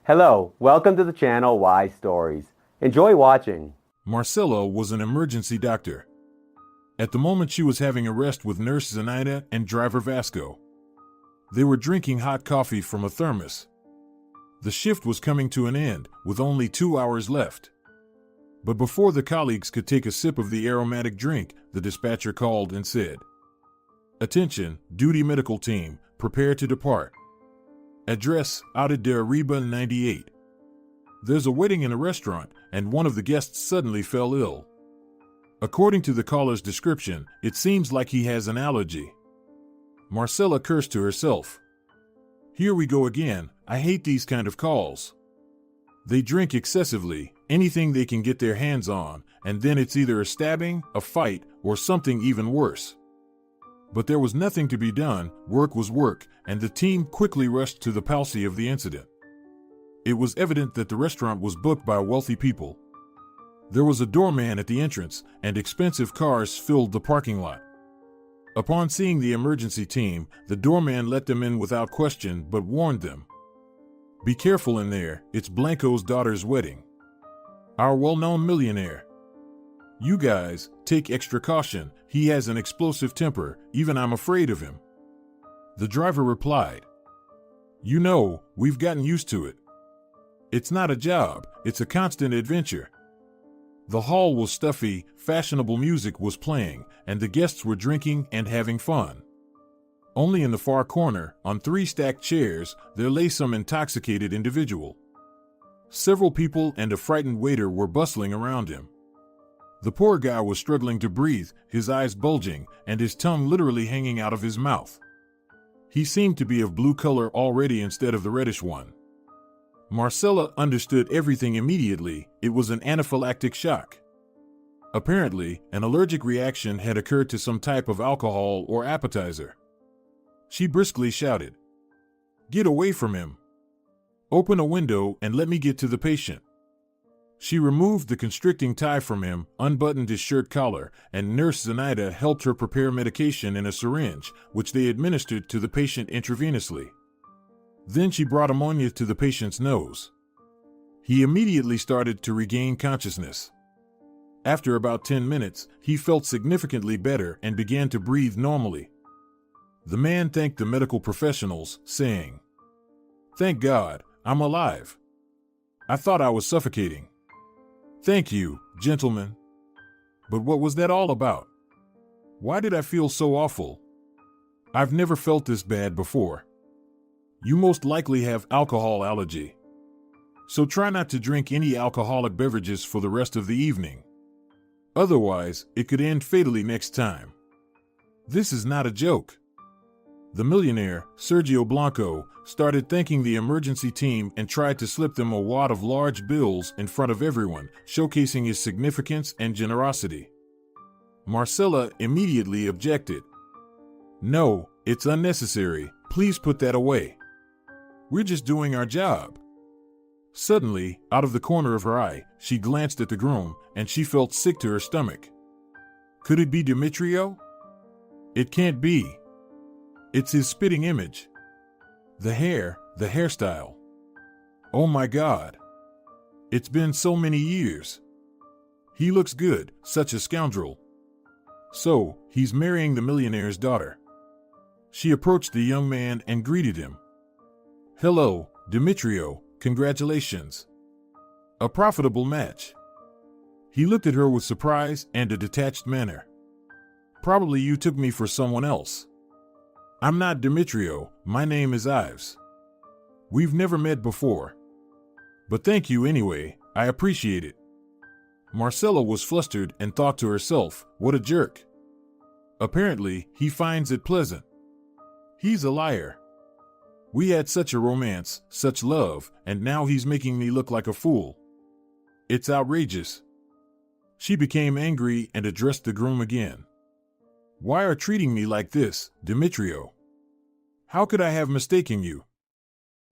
Hello, welcome to the channel Why Stories. Enjoy watching. Marcela was an emergency doctor. At the moment she was having a rest with nurse Zenaida and driver Vasco. They were drinking hot coffee from a thermos. The shift was coming to an end, with only 2 hours left. But before the colleagues could take a sip of the aromatic drink, the dispatcher called and said, "Attention, duty medical team, prepare to depart. Address, Outid de Arriba 98. There's a wedding in a restaurant, and one of the guests suddenly fell ill. According to the caller's description, it seems like he has an allergy." Marcela cursed to herself. Here we go again, I hate these kind of calls. They drink excessively, anything they can get their hands on, and then it's either a stabbing, a fight, or something even worse. But there was nothing to be done, work was work, and the team quickly rushed to the palsy of the incident. It was evident that the restaurant was booked by wealthy people. There was a doorman at the entrance, and expensive cars filled the parking lot. Upon seeing the emergency team, the doorman let them in without question but warned them. "Be careful in there, it's Blanco's daughter's wedding. Our well-known millionaire. You guys, take extra caution, he has an explosive temper, even I'm afraid of him." The driver replied, "You know, we've gotten used to it. It's not a job, it's a constant adventure." The hall was stuffy, fashionable music was playing, and the guests were drinking and having fun. Only in the far corner, on 3 stacked chairs, there lay some intoxicated individual. Several people and a frightened waiter were bustling around him. The poor guy was struggling to breathe, his eyes bulging, and his tongue literally hanging out of his mouth. He seemed to be of blue color already instead of the reddish one. Marcela understood everything immediately, it was an anaphylactic shock. Apparently, an allergic reaction had occurred to some type of alcohol or appetizer. She briskly shouted, "Get away from him! Open a window and let me get to the patient." She removed the constricting tie from him, unbuttoned his shirt collar, and Nurse Zenaida helped her prepare medication in a syringe, which they administered to the patient intravenously. Then she brought ammonia to the patient's nose. He immediately started to regain consciousness. After about 10 minutes, he felt significantly better and began to breathe normally. The man thanked the medical professionals, saying, "Thank God, I'm alive. I thought I was suffocating. Thank you, gentlemen. But what was that all about? Why did I feel so awful? I've never felt this bad before. You most likely have alcohol allergy. So try not to drink any alcoholic beverages for the rest of the evening. Otherwise, it could end fatally next time. This is not a joke." The millionaire, Sergio Blanco, started thanking the emergency team and tried to slip them a wad of large bills in front of everyone, showcasing his significance and generosity. Marcela immediately objected. "No, it's unnecessary, please put that away. We're just doing our job." Suddenly, out of the corner of her eye, she glanced at the groom, and she felt sick to her stomach. Could it be Demetrio? It can't be. It's his spitting image. The hair, the hairstyle. Oh my God. It's been so many years. He looks good, such a scoundrel. So, he's marrying the millionaire's daughter. She approached the young man and greeted him. "Hello, Demetrio, congratulations. A profitable match." He looked at her with surprise and a detached manner. "Probably you took me for someone else. I'm not Demetrio, my name is Ives. We've never met before. But thank you anyway, I appreciate it." Marcela was flustered and thought to herself, what a jerk. Apparently, he finds it pleasant. He's a liar. We had such a romance, such love, and now he's making me look like a fool. It's outrageous. She became angry and addressed the groom again. "Why are treating me like this, Demetrio? How could I have mistaken you?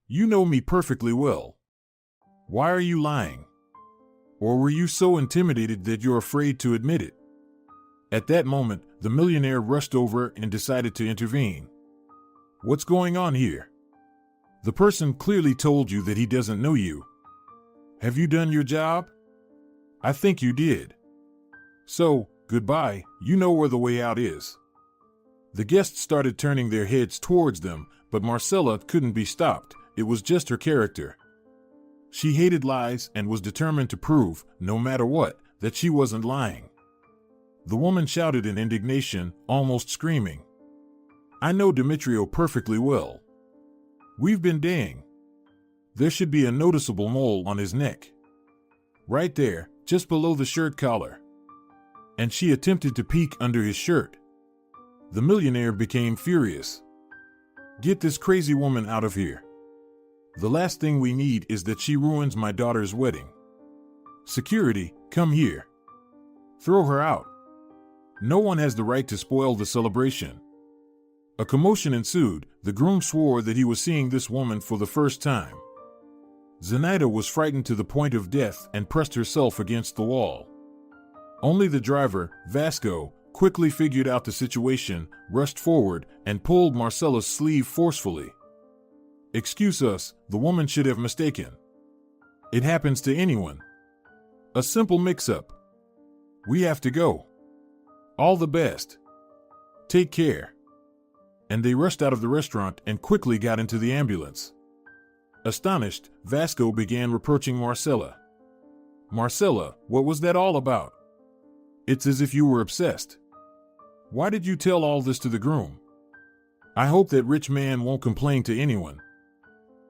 You know me perfectly well. Why are you lying? Or were you so intimidated that you're afraid to admit it?" At that moment, the millionaire rushed over and decided to intervene. "What's going on here? The person clearly told you that he doesn't know you. Have you done your job? I think you did. So, goodbye, you know where the way out is. The guests started turning their heads towards them, but Marcela couldn't be stopped. It was just her character. She hated lies and was determined to prove, no matter what, that she wasn't lying. The woman shouted in indignation, almost screaming. I know Demetrio perfectly well. We've been dating. There should be a noticeable mole on his neck. Right there, just below the shirt collar. And she attempted to peek under his shirt. The millionaire became furious. Get this crazy woman out of here. The last thing we need is that she ruins my daughter's wedding. Security, come here. Throw her out. No one has the right to spoil the celebration. A commotion ensued. The groom swore that he was seeing this woman for the first time. Zenaida was frightened to the point of death and pressed herself against the wall. Only the driver, Vasco, quickly figured out the situation, rushed forward, and pulled Marcela's sleeve forcefully. Excuse us, the woman should have mistaken. It happens to anyone. A simple mix-up. We have to go. All the best. Take care. And they rushed out of the restaurant and quickly got into the ambulance. Astonished, Vasco began reproaching Marcela. Marcela, what was that all about? It's as if you were obsessed. Why did you tell all this to the groom? I hope that rich man won't complain to anyone.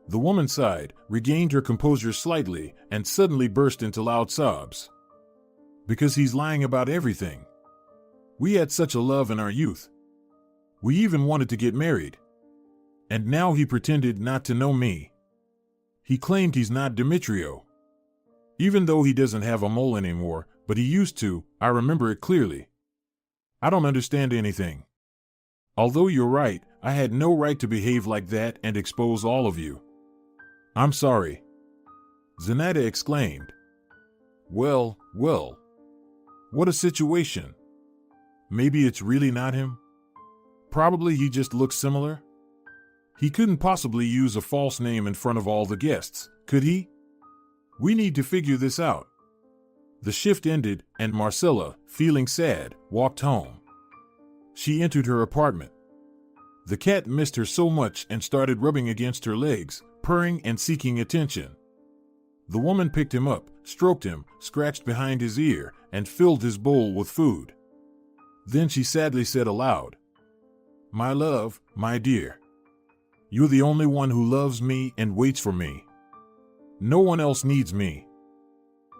The woman sighed, regained her composure slightly, and suddenly burst into loud sobs. Because he's lying about everything. We had such a love in our youth. We even wanted to get married. And now he pretended not to know me. He claimed he's not Demetrio. Even though he doesn't have a mole anymore, but he used to, I remember it clearly. I don't understand anything. Although you're right, I had no right to behave like that and expose all of you. I'm sorry. Zenaida exclaimed. Well, what a situation. Maybe it's really not him? Probably he just looks similar? He couldn't possibly use a false name in front of all the guests, could he? We need to figure this out. The shift ended, and Marcela, feeling sad, walked home. She entered her apartment. The cat missed her so much and started rubbing against her legs, purring and seeking attention. The woman picked him up, stroked him, scratched behind his ear, and filled his bowl with food. Then she sadly said aloud, My love, my dear. You're the only one who loves me and waits for me. No one else needs me.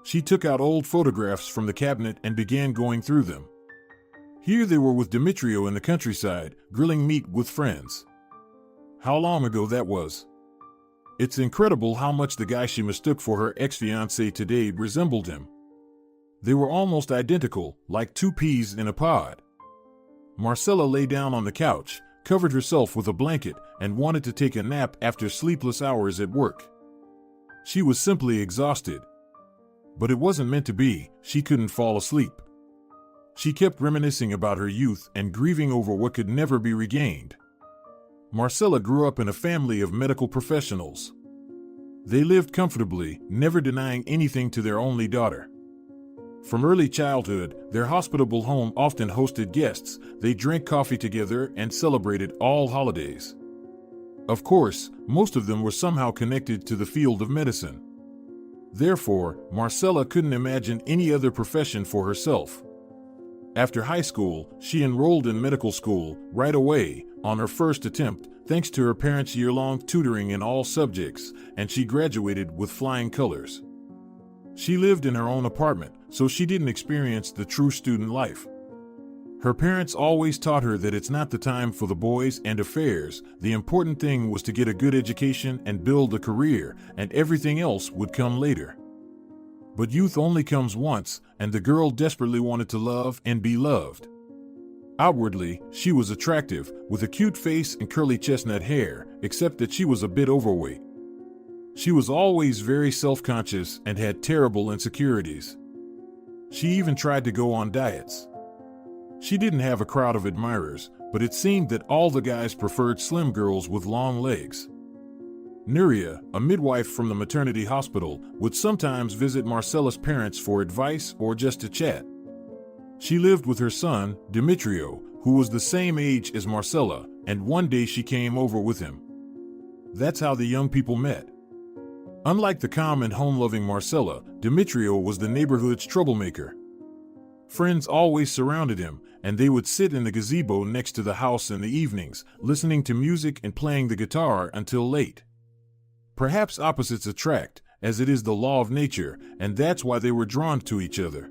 She took out old photographs from the cabinet and began going through them. Here they were with Demetrio in the countryside, grilling meat with friends. How long ago that was. It's incredible how much the guy she mistook for her ex-fiancé today resembled him. They were almost identical, like two peas in a pod. Marcela lay down on the couch, covered herself with a blanket, and wanted to take a nap after sleepless hours at work. She was simply exhausted. But it wasn't meant to be. She couldn't fall asleep. She kept reminiscing about her youth and grieving over what could never be regained. Marcela grew up in a family of medical professionals. They lived comfortably, never denying anything to their only daughter. From early childhood, their hospitable home often hosted guests. They drank coffee together and celebrated all holidays. Of course, most of them were somehow connected to the field of medicine. Therefore, Marcela couldn't imagine any other profession for herself. After high school, she enrolled in medical school right away, on her first attempt, thanks to her parents' year-long tutoring in all subjects, and she graduated with flying colors. She lived in her own apartment, so she didn't experience the true student life. Her parents always taught her that it's not the time for the boys and affairs. The important thing was to get a good education and build a career, and everything else would come later. But youth only comes once, and the girl desperately wanted to love and be loved. Outwardly, she was attractive, with a cute face and curly chestnut hair, except that she was a bit overweight. She was always very self-conscious and had terrible insecurities. She even tried to go on diets. She didn't have a crowd of admirers, but it seemed that all the guys preferred slim girls with long legs. Nuria, a midwife from the maternity hospital, would sometimes visit Marcela's parents for advice or just to chat. She lived with her son, Demetrio, who was the same age as Marcela, and one day she came over with him. That's how the young people met. Unlike the calm and home-loving Marcela, Demetrio was the neighborhood's troublemaker. Friends always surrounded him, and they would sit in the gazebo next to the house in the evenings, listening to music and playing the guitar until late. Perhaps opposites attract, as it is the law of nature, and that's why they were drawn to each other.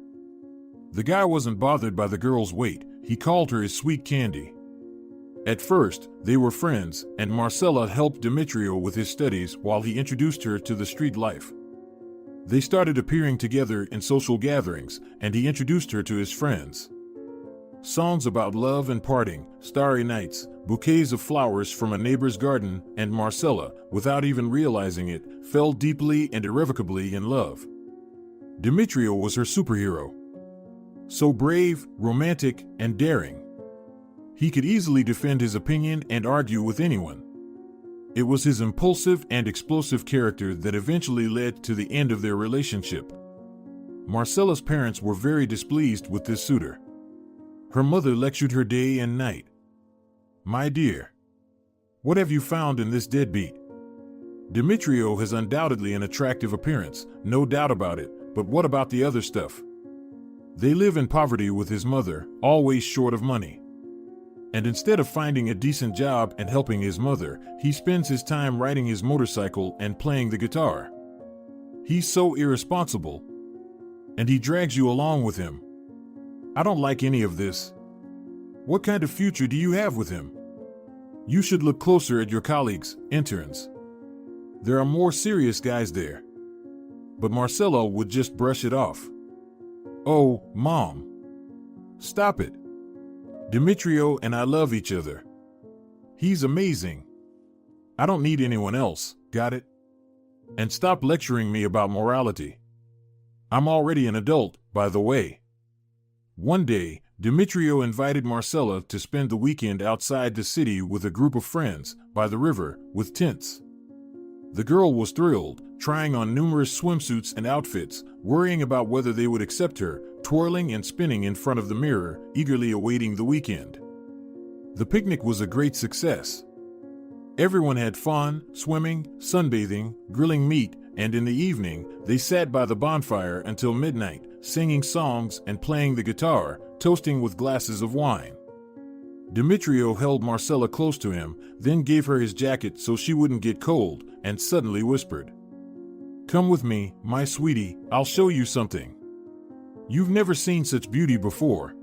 The guy wasn't bothered by the girl's weight. He called her his sweet candy. At first, they were friends, and Marcela helped Demetrio with his studies while he introduced her to the street life. They started appearing together in social gatherings, and he introduced her to his friends. Songs about love and parting, starry nights, bouquets of flowers from a neighbor's garden, and Marcela, without even realizing it, fell deeply and irrevocably in love. Demetrio was her superhero. So brave, romantic, and daring. He could easily defend his opinion and argue with anyone. It was his impulsive and explosive character that eventually led to the end of their relationship. Marcela's parents were very displeased with this suitor. Her mother lectured her day and night. "My dear, what have you found in this deadbeat? Demetrio has undoubtedly an attractive appearance, no doubt about it, but what about the other stuff? They live in poverty with his mother, always short of money. And instead of finding a decent job and helping his mother, he spends his time riding his motorcycle and playing the guitar. He's so irresponsible. And he drags you along with him. I don't like any of this. What kind of future do you have with him? You should look closer at your colleagues, interns. There are more serious guys there." But Marcela would just brush it off. "Oh, Mom. Stop it. Demetrio and I love each other. He's amazing. I don't need anyone else, got it? And stop lecturing me about morality. I'm already an adult, by the way." One day, Demetrio invited Marcela to spend the weekend outside the city with a group of friends, by the river, with tents. The girl was thrilled, trying on numerous swimsuits and outfits, worrying about whether they would accept her, twirling and spinning in front of the mirror, eagerly awaiting the weekend. The picnic was a great success. Everyone had fun, swimming, sunbathing, grilling meat, and in the evening, they sat by the bonfire until midnight, singing songs and playing the guitar, toasting with glasses of wine. Demetrio held Marcela close to him, then gave her his jacket so she wouldn't get cold, and suddenly whispered, "Come with me, my sweetie, I'll show you something. You've never seen such beauty before.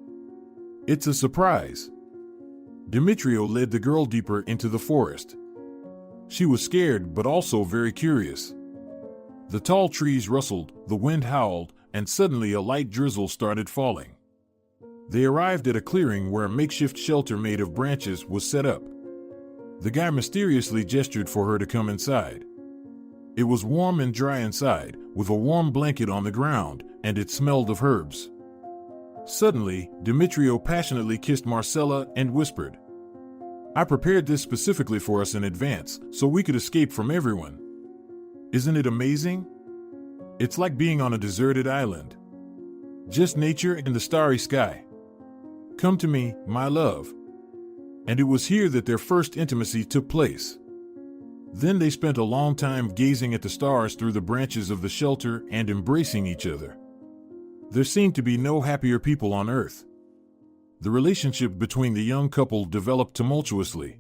It's a surprise." Demetrio led the girl deeper into the forest. She was scared but also very curious. The tall trees rustled, the wind howled, and suddenly a light drizzle started falling. They arrived at a clearing where a makeshift shelter made of branches was set up. The guy mysteriously gestured for her to come inside. It was warm and dry inside, with a warm blanket on the ground, and it smelled of herbs. Suddenly, Demetrio passionately kissed Marcela and whispered, "I prepared this specifically for us in advance, so we could escape from everyone. Isn't it amazing? It's like being on a deserted island. Just nature and the starry sky. Come to me, my love." And it was here that their first intimacy took place. Then they spent a long time gazing at the stars through the branches of the shelter and embracing each other. There seemed to be no happier people on earth. The relationship between the young couple developed tumultuously.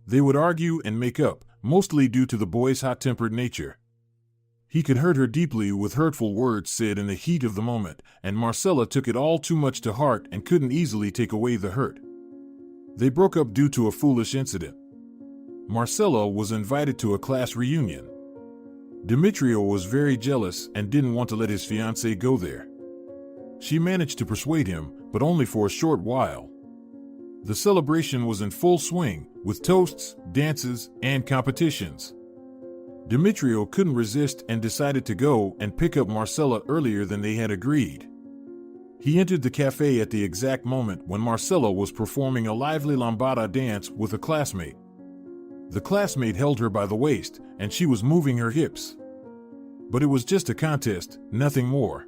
They would argue and make up, mostly due to the boy's hot-tempered nature. He could hurt her deeply with hurtful words said in the heat of the moment, and Marcela took it all too much to heart and couldn't easily take away the hurt. They broke up due to a foolish incident. Marcela was invited to a class reunion. Demetrio was very jealous and didn't want to let his fiancée go there. She managed to persuade him, but only for a short while. The celebration was in full swing, with toasts, dances, and competitions. Demetrio couldn't resist and decided to go and pick up Marcela earlier than they had agreed. He entered the cafe at the exact moment when Marcela was performing a lively lambada dance with a classmate. The classmate held her by the waist, and she was moving her hips. But it was just a contest, nothing more.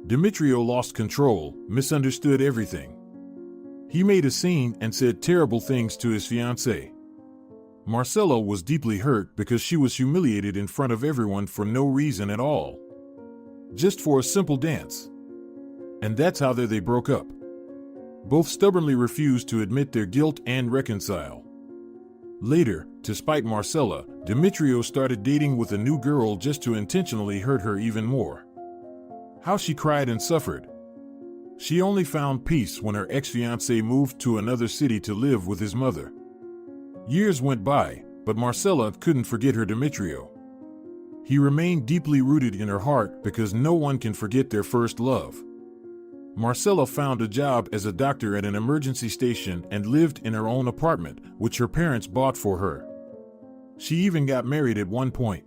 Demetrio lost control, misunderstood everything. He made a scene and said terrible things to his fiancée. Marcela was deeply hurt because she was humiliated in front of everyone for no reason at all. Just for a simple dance. And that's how they broke up. Both stubbornly refused to admit their guilt and reconcile. Later, to spite Marcela, Demetrio started dating with a new girl just to intentionally hurt her even more. How she cried and suffered. She only found peace when her ex-fiancé moved to another city to live with his mother. Years went by, but Marcela couldn't forget her Demetrio. He remained deeply rooted in her heart because no one can forget their first love. Marcela found a job as a doctor at an emergency station and lived in her own apartment, which her parents bought for her. She even got married at one point.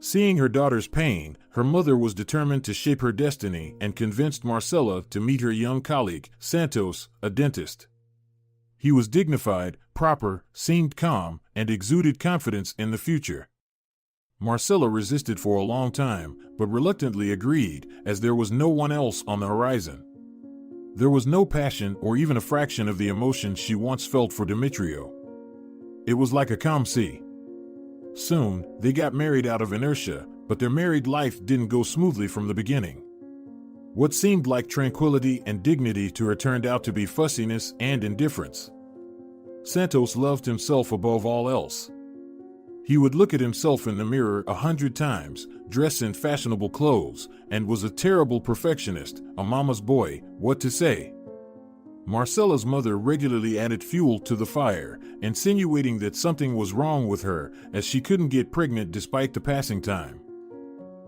Seeing her daughter's pain, her mother was determined to shape her destiny and convinced Marcela to meet her young colleague, Santos, a dentist. He was dignified, proper, seemed calm, and exuded confidence in the future. Marcela resisted for a long time, but reluctantly agreed, as there was no one else on the horizon. There was no passion or even a fraction of the emotion she once felt for Demetrio. It was like a calm sea. Soon, they got married out of inertia, but their married life didn't go smoothly from the beginning. What seemed like tranquility and dignity to her turned out to be fussiness and indifference. Santos loved himself above all else. He would look at himself in the mirror 100 times, dress in fashionable clothes, and was a terrible perfectionist, a mama's boy, what to say. Marcela's mother regularly added fuel to the fire, insinuating that something was wrong with her, as she couldn't get pregnant despite the passing time.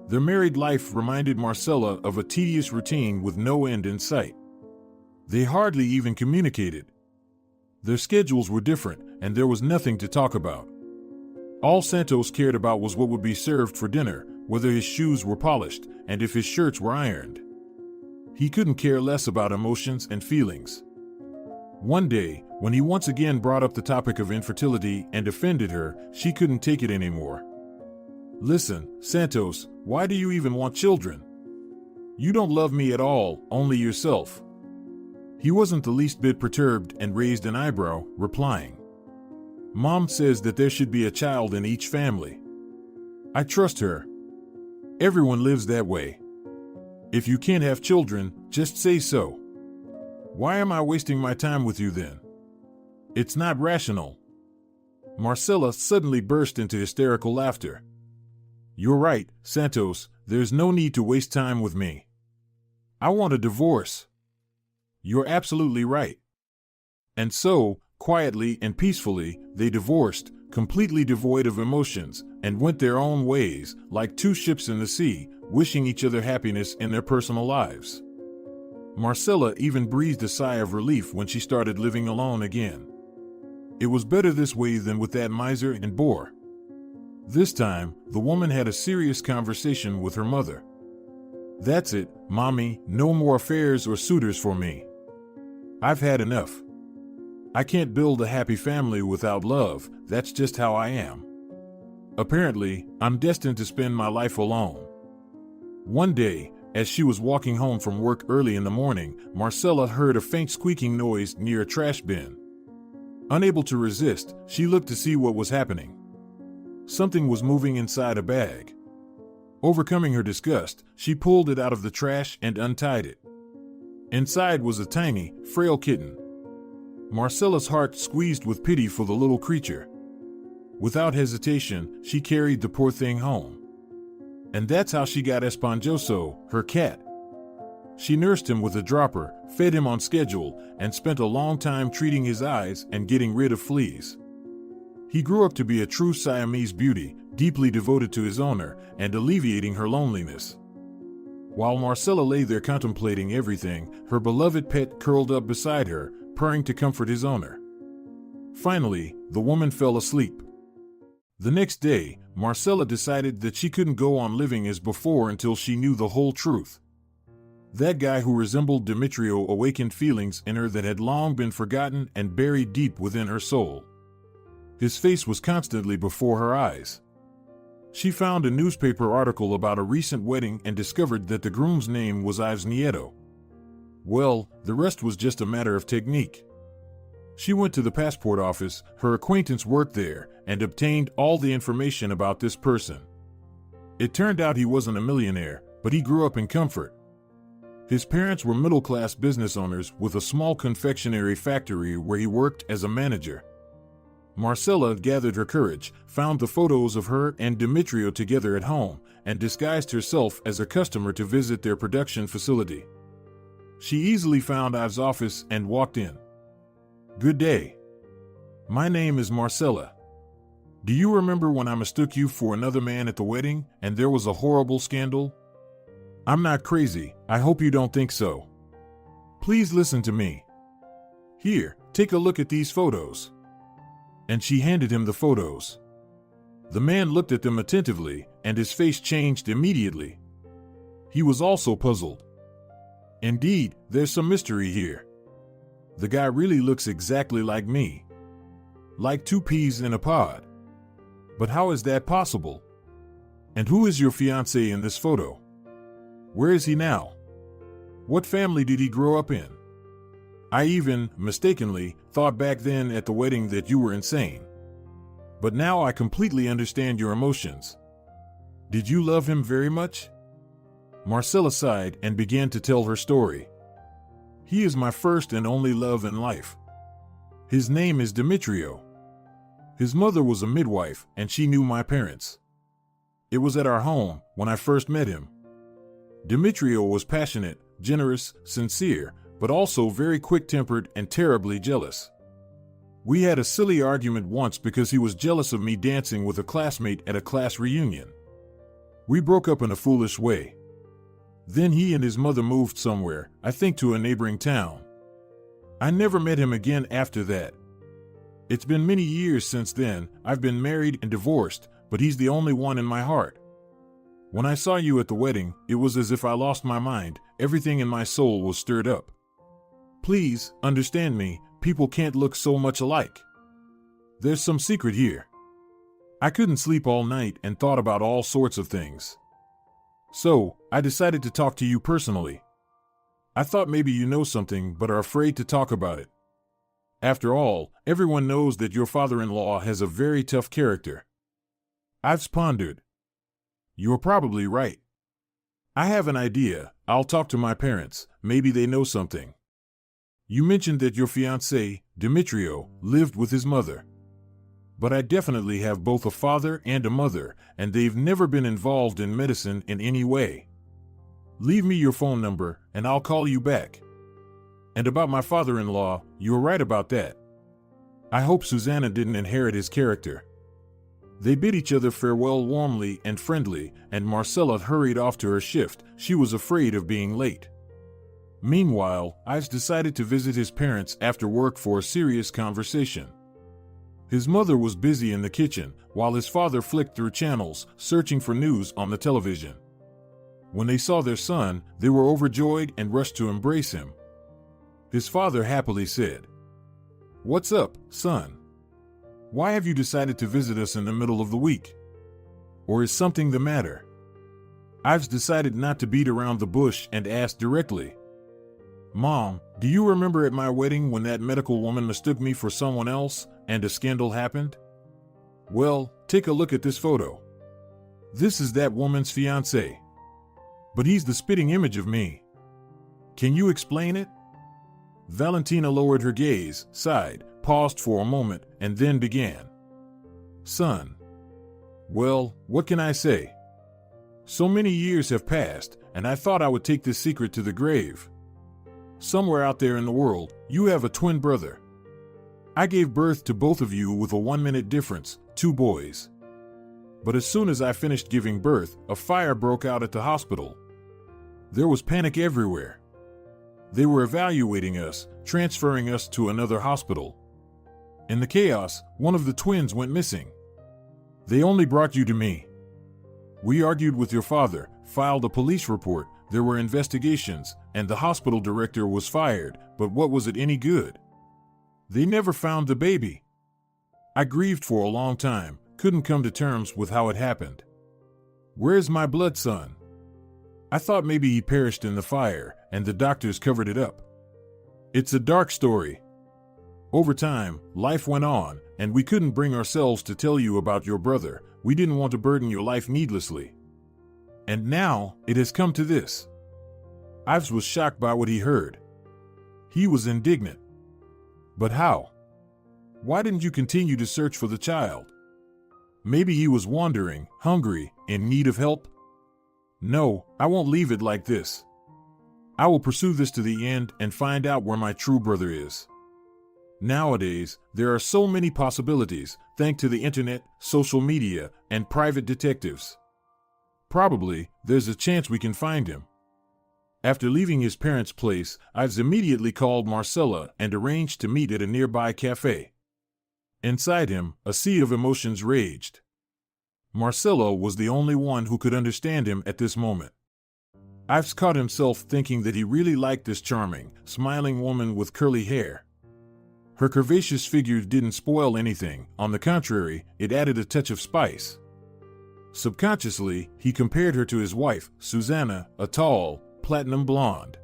Their married life reminded Marcela of a tedious routine with no end in sight. They hardly even communicated. Their schedules were different, and there was nothing to talk about. All Santos cared about was what would be served for dinner, whether his shoes were polished, and if his shirts were ironed. He couldn't care less about emotions and feelings. One day, when he once again brought up the topic of infertility and offended her, she couldn't take it anymore. "Listen, Santos, why do you even want children? You don't love me at all, only yourself." He wasn't the least bit perturbed and raised an eyebrow, replying, "Mom says that there should be a child in each family. I trust her. Everyone lives that way. If you can't have children, just say so. Why am I wasting my time with you then? It's not rational." Marcela suddenly burst into hysterical laughter. "You're right, Santos, there's no need to waste time with me. I want a divorce." "You're absolutely right." And so, quietly and peacefully, they divorced, completely devoid of emotions, and went their own ways, like two ships in the sea, wishing each other happiness in their personal lives. Marcela even breathed a sigh of relief when she started living alone again. It was better this way than with that miser and bore. This time, the woman had a serious conversation with her mother. "That's it, Mommy, no more affairs or suitors for me. I've had enough. I can't build a happy family without love, that's just how I am. Apparently, I'm destined to spend my life alone." One day, as she was walking home from work early in the morning, Marcela heard a faint squeaking noise near a trash bin. Unable to resist, she looked to see what was happening. Something was moving inside a bag. Overcoming her disgust, she pulled it out of the trash and untied it. Inside was a tiny, frail kitten. Marcela's heart squeezed with pity for the little creature. Without hesitation, she carried the poor thing home. And that's how she got Esponjoso, her cat. She nursed him with a dropper, fed him on schedule, and spent a long time treating his eyes and getting rid of fleas. He grew up to be a true Siamese beauty, deeply devoted to his owner and alleviating her loneliness. While Marcela lay there contemplating everything, her beloved pet curled up beside her, purring to comfort his owner. Finally, the woman fell asleep. The next day, Marcela decided that she couldn't go on living as before until she knew the whole truth. That guy who resembled Demetrio awakened feelings in her that had long been forgotten and buried deep within her soul. His face was constantly before her eyes. She found a newspaper article about a recent wedding and discovered that the groom's name was Ives Nieto. Well, the rest was just a matter of technique. She went to the passport office, her acquaintance worked there, and obtained all the information about this person. It turned out he wasn't a millionaire, but he grew up in comfort. His parents were middle-class business owners with a small confectionery factory where he worked as a manager. Marcela gathered her courage, found the photos of her and Demetrio together at home, and disguised herself as a customer to visit their production facility. She easily found Ives' office and walked in. "Good day. My name is Marcela. Do you remember when I mistook you for another man at the wedding and there was a horrible scandal? I'm not crazy, I hope you don't think so. Please listen to me. Here, take a look at these photos." And she handed him the photos. The man looked at them attentively, and his face changed immediately. He was also puzzled. Indeed, there's some mystery here. The guy really looks exactly like me. Like two peas in a pod. But how is that possible? And who is your fiancé in this photo? Where is he now? What family did he grow up in? I even, mistakenly, thought back then at the wedding that you were insane. But now I completely understand your emotions. Did you love him very much? Marcela sighed and began to tell her story. He is my first and only love in life. His name is Demetrio. His mother was a midwife, and she knew my parents. It was at our home when I first met him. Demetrio was passionate, generous, sincere, but also very quick-tempered and terribly jealous. We had a silly argument once because he was jealous of me dancing with a classmate at a class reunion. We broke up in a foolish way. Then he and his mother moved somewhere, I think to a neighboring town. I never met him again after that. It's been many years since then, I've been married and divorced, but he's the only one in my heart. When I saw you at the wedding, it was as if I lost my mind, everything in my soul was stirred up. Please, understand me, people can't look so much alike. There's some secret here. I couldn't sleep all night and thought about all sorts of things. So, I decided to talk to you personally. I thought maybe you know something but are afraid to talk about it. After all, everyone knows that your father-in-law has a very tough character. I've pondered. You're probably right. I have an idea. I'll talk to my parents. Maybe they know something. You mentioned that your fiancé, Demetrio, lived with his mother. But I definitely have both a father and a mother, and they've never been involved in medicine in any way. Leave me your phone number, and I'll call you back. And about my father-in-law, you're right about that. I hope Susanna didn't inherit his character. They bid each other farewell warmly and friendly, and Marcela hurried off to her shift. She was afraid of being late. Meanwhile, Ives decided to visit his parents after work for a serious conversation. His mother was busy in the kitchen, while his father flicked through channels, searching for news on the television. When they saw their son, they were overjoyed and rushed to embrace him. His father happily said, "What's up, son? Why have you decided to visit us in the middle of the week? Or is something the matter?" Ives decided not to beat around the bush and asked directly, "Mom, do you remember at my wedding when that medical woman mistook me for someone else and a scandal happened? Well, take a look at this photo. This is that woman's fiancé. But he's the spitting image of me. Can you explain it?" Valentina lowered her gaze, sighed, paused for a moment, and then began. "Son. Well, what can I say? So many years have passed, and I thought I would take this secret to the grave. Somewhere out there in the world, you have a twin brother. I gave birth to both of you with a 1-minute difference, 2 boys. But as soon as I finished giving birth, a fire broke out at the hospital. There was panic everywhere. They were evaluating us, transferring us to another hospital. In the chaos, one of the twins went missing. They only brought you to me. We argued with your father, filed a police report, there were investigations, and the hospital director was fired, but what was it any good? They never found the baby. I grieved for a long time, couldn't come to terms with how it happened. Where's my blood son? I thought maybe he perished in the fire, and the doctors covered it up. It's a dark story. Over time, life went on, and we couldn't bring ourselves to tell you about your brother. We didn't want to burden your life needlessly. And now, it has come to this. Ives was shocked by what he heard. He was indignant. But how? Why didn't you continue to search for the child? Maybe he was wandering, hungry, in need of help? No, I won't leave it like this. I will pursue this to the end and find out where my true brother is. Nowadays, there are so many possibilities, thanks to the internet, social media, and private detectives. Probably, there's a chance we can find him. After leaving his parents' place, Ives immediately called Marcela and arranged to meet at a nearby cafe. Inside him, a sea of emotions raged. Marcela was the only one who could understand him at this moment. Ives caught himself thinking that he really liked this charming, smiling woman with curly hair. Her curvaceous figure didn't spoil anything, on the contrary, it added a touch of spice. Subconsciously, he compared her to his wife, Susanna, a tall, platinum blonde.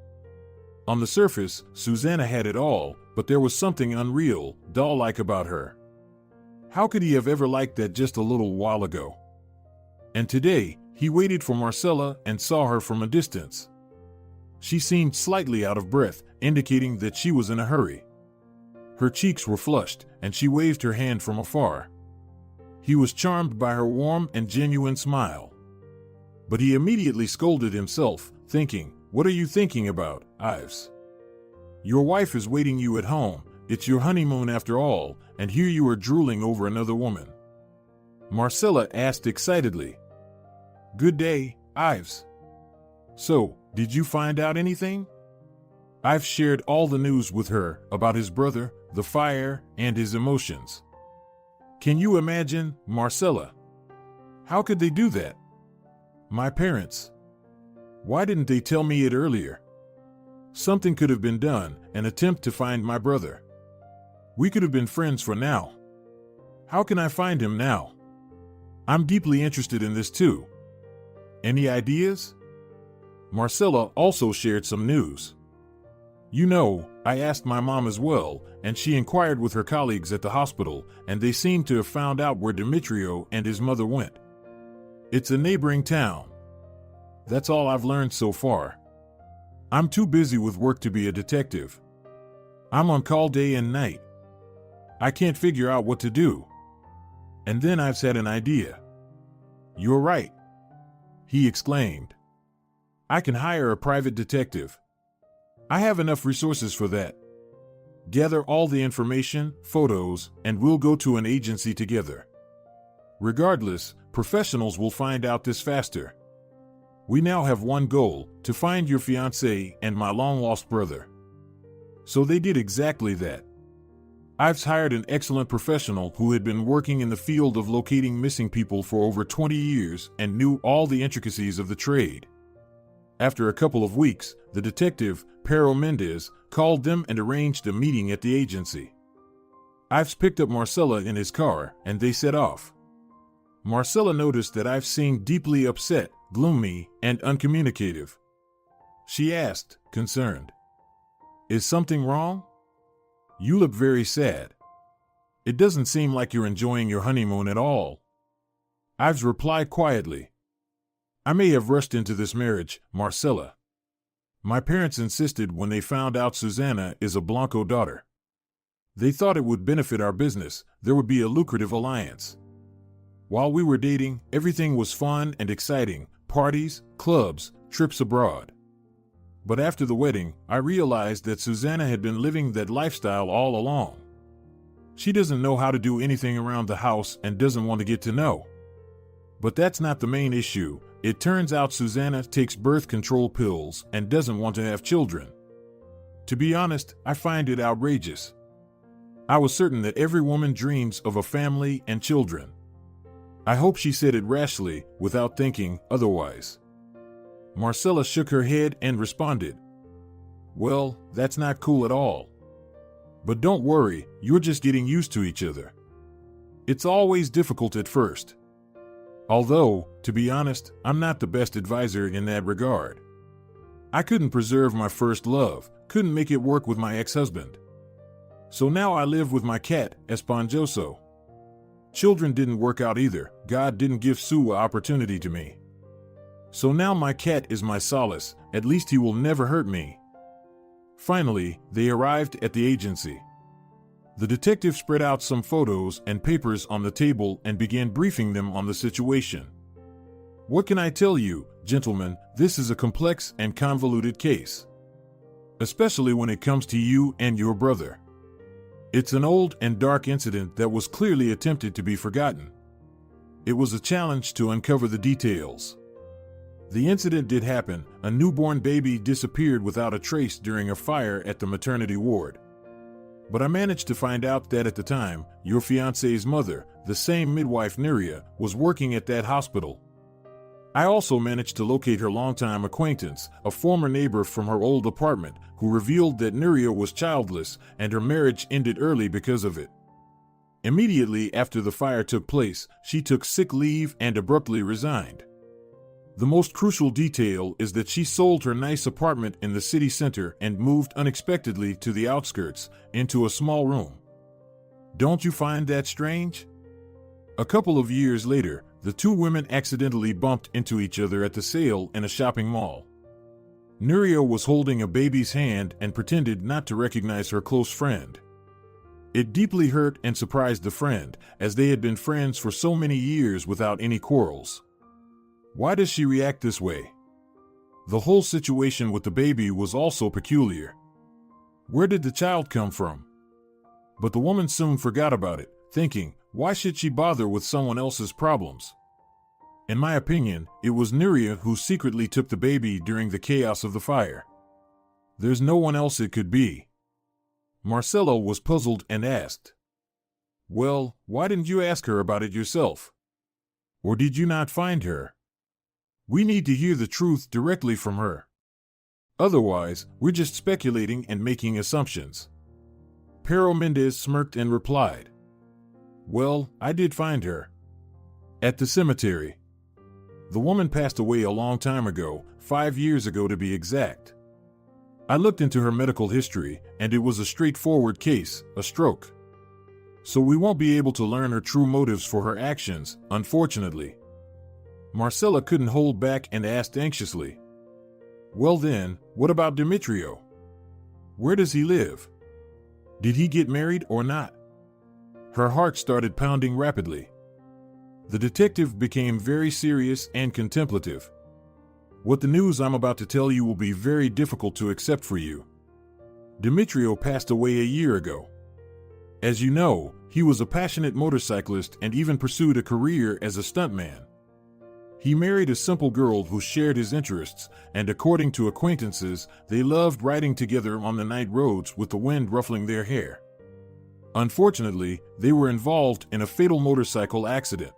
On the surface, Susanna had it all, but there was something unreal, doll-like about her. How could he have ever liked that just a little while ago? And today, he waited for Marcela and saw her from a distance. She seemed slightly out of breath, indicating that she was in a hurry. Her cheeks were flushed, and she waved her hand from afar. He was charmed by her warm and genuine smile. But he immediately scolded himself, thinking, "What are you thinking about, Ives? Your wife is waiting you at home. It's your honeymoon after all, and here you are drooling over another woman." Marcela asked excitedly, "Good day, Ives. So, did you find out anything?" Ives shared all the news with her about his brother, the fire, and his emotions. Can you imagine, Marcela? How could they do that? My parents. Why didn't they tell me it earlier? Something could have been done, an attempt to find my brother. We could have been friends for now. How can I find him now? I'm deeply interested in this too. Any ideas? Marcela also shared some news. You know, I asked my mom as well, and she inquired with her colleagues at the hospital, and they seem to have found out where Demetrio and his mother went. It's a neighboring town. That's all I've learned so far. I'm too busy with work to be a detective. I'm on call day and night. I can't figure out what to do. And then I've had an idea. You're right, he exclaimed. I can hire a private detective. I have enough resources for that. Gather all the information, photos, and we'll go to an agency together. Regardless, professionals will find out this faster. We now have one goal, to find your fiancé and my long-lost brother. So they did exactly that. I've hired an excellent professional who had been working in the field of locating missing people for over 20 years and knew all the intricacies of the trade. After a couple of weeks, the detective, Pero Mendez, called them and arranged a meeting at the agency. Ives picked up Marcela in his car, and they set off. Marcela noticed that Ives seemed deeply upset, gloomy, and uncommunicative. She asked, concerned, "Is something wrong? You look very sad. It doesn't seem like you're enjoying your honeymoon at all." Ives replied quietly, "I may have rushed into this marriage, Marcela. My parents insisted when they found out Susanna is a Blanco daughter. They thought it would benefit our business, there would be a lucrative alliance. While we were dating, everything was fun and exciting, parties, clubs, trips abroad. But after the wedding, I realized that Susanna had been living that lifestyle all along. She doesn't know how to do anything around the house and doesn't want to get to know. But that's not the main issue. It turns out Susanna takes birth control pills and doesn't want to have children. To be honest, I find it outrageous. I was certain that every woman dreams of a family and children. I hope she said it rashly, without thinking otherwise." Marcela shook her head and responded, "Well, that's not cool at all. But don't worry, you're just getting used to each other. It's always difficult at first. Although, to be honest, I'm not the best advisor in that regard. I couldn't preserve my first love, couldn't make it work with my ex-husband. So now I live with my cat, Esponjoso. Children didn't work out either. God didn't give Sue an opportunity to me. So now my cat is my solace, at least he will never hurt me. Finally, they arrived at the agency. The detective spread out some photos and papers on the table and began briefing them on the situation. What can I tell you, gentlemen, this is a complex and convoluted case. Especially when it comes to you and your brother. It's an old and dark incident that was clearly attempted to be forgotten. It was a challenge to uncover the details. The incident did happen. A newborn baby disappeared without a trace during a fire at the maternity ward. But I managed to find out that at the time, your fiancé's mother, the same midwife Nuria, was working at that hospital. I also managed to locate her longtime acquaintance, a former neighbor from her old apartment, who revealed that Nuria was childless and her marriage ended early because of it. Immediately after the fire took place, she took sick leave and abruptly resigned. The most crucial detail is that she sold her nice apartment in the city center and moved unexpectedly to the outskirts, into a small room. Don't you find that strange? A couple of years later, the two women accidentally bumped into each other at the sale in a shopping mall. Nuria was holding a baby's hand and pretended not to recognize her close friend. It deeply hurt and surprised the friend, as they had been friends for so many years without any quarrels. Why does she react this way? The whole situation with the baby was also peculiar. Where did the child come from? But the woman soon forgot about it, thinking, why should she bother with someone else's problems? In my opinion, it was Nuria who secretly took the baby during the chaos of the fire. There's no one else it could be. Marcela was puzzled and asked, well, why didn't you ask her about it yourself? Or did you not find her? We need to hear the truth directly from her. Otherwise, we're just speculating and making assumptions. Pero Mendez smirked and replied, well, I did find her. At the cemetery. The woman passed away a long time ago, 5 years ago to be exact. I looked into her medical history, and it was a straightforward case, a stroke. So we won't be able to learn her true motives for her actions, unfortunately. Marcela couldn't hold back and asked anxiously, well then, what about Demetrio? Where does he live? Did he get married or not? Her heart started pounding rapidly. The detective became very serious and contemplative. What the news I'm about to tell you will be very difficult to accept for you. Demetrio passed away a year ago. As you know, he was a passionate motorcyclist and even pursued a career as a stuntman. He married a simple girl who shared his interests, and according to acquaintances, they loved riding together on the night roads with the wind ruffling their hair. Unfortunately, they were involved in a fatal motorcycle accident.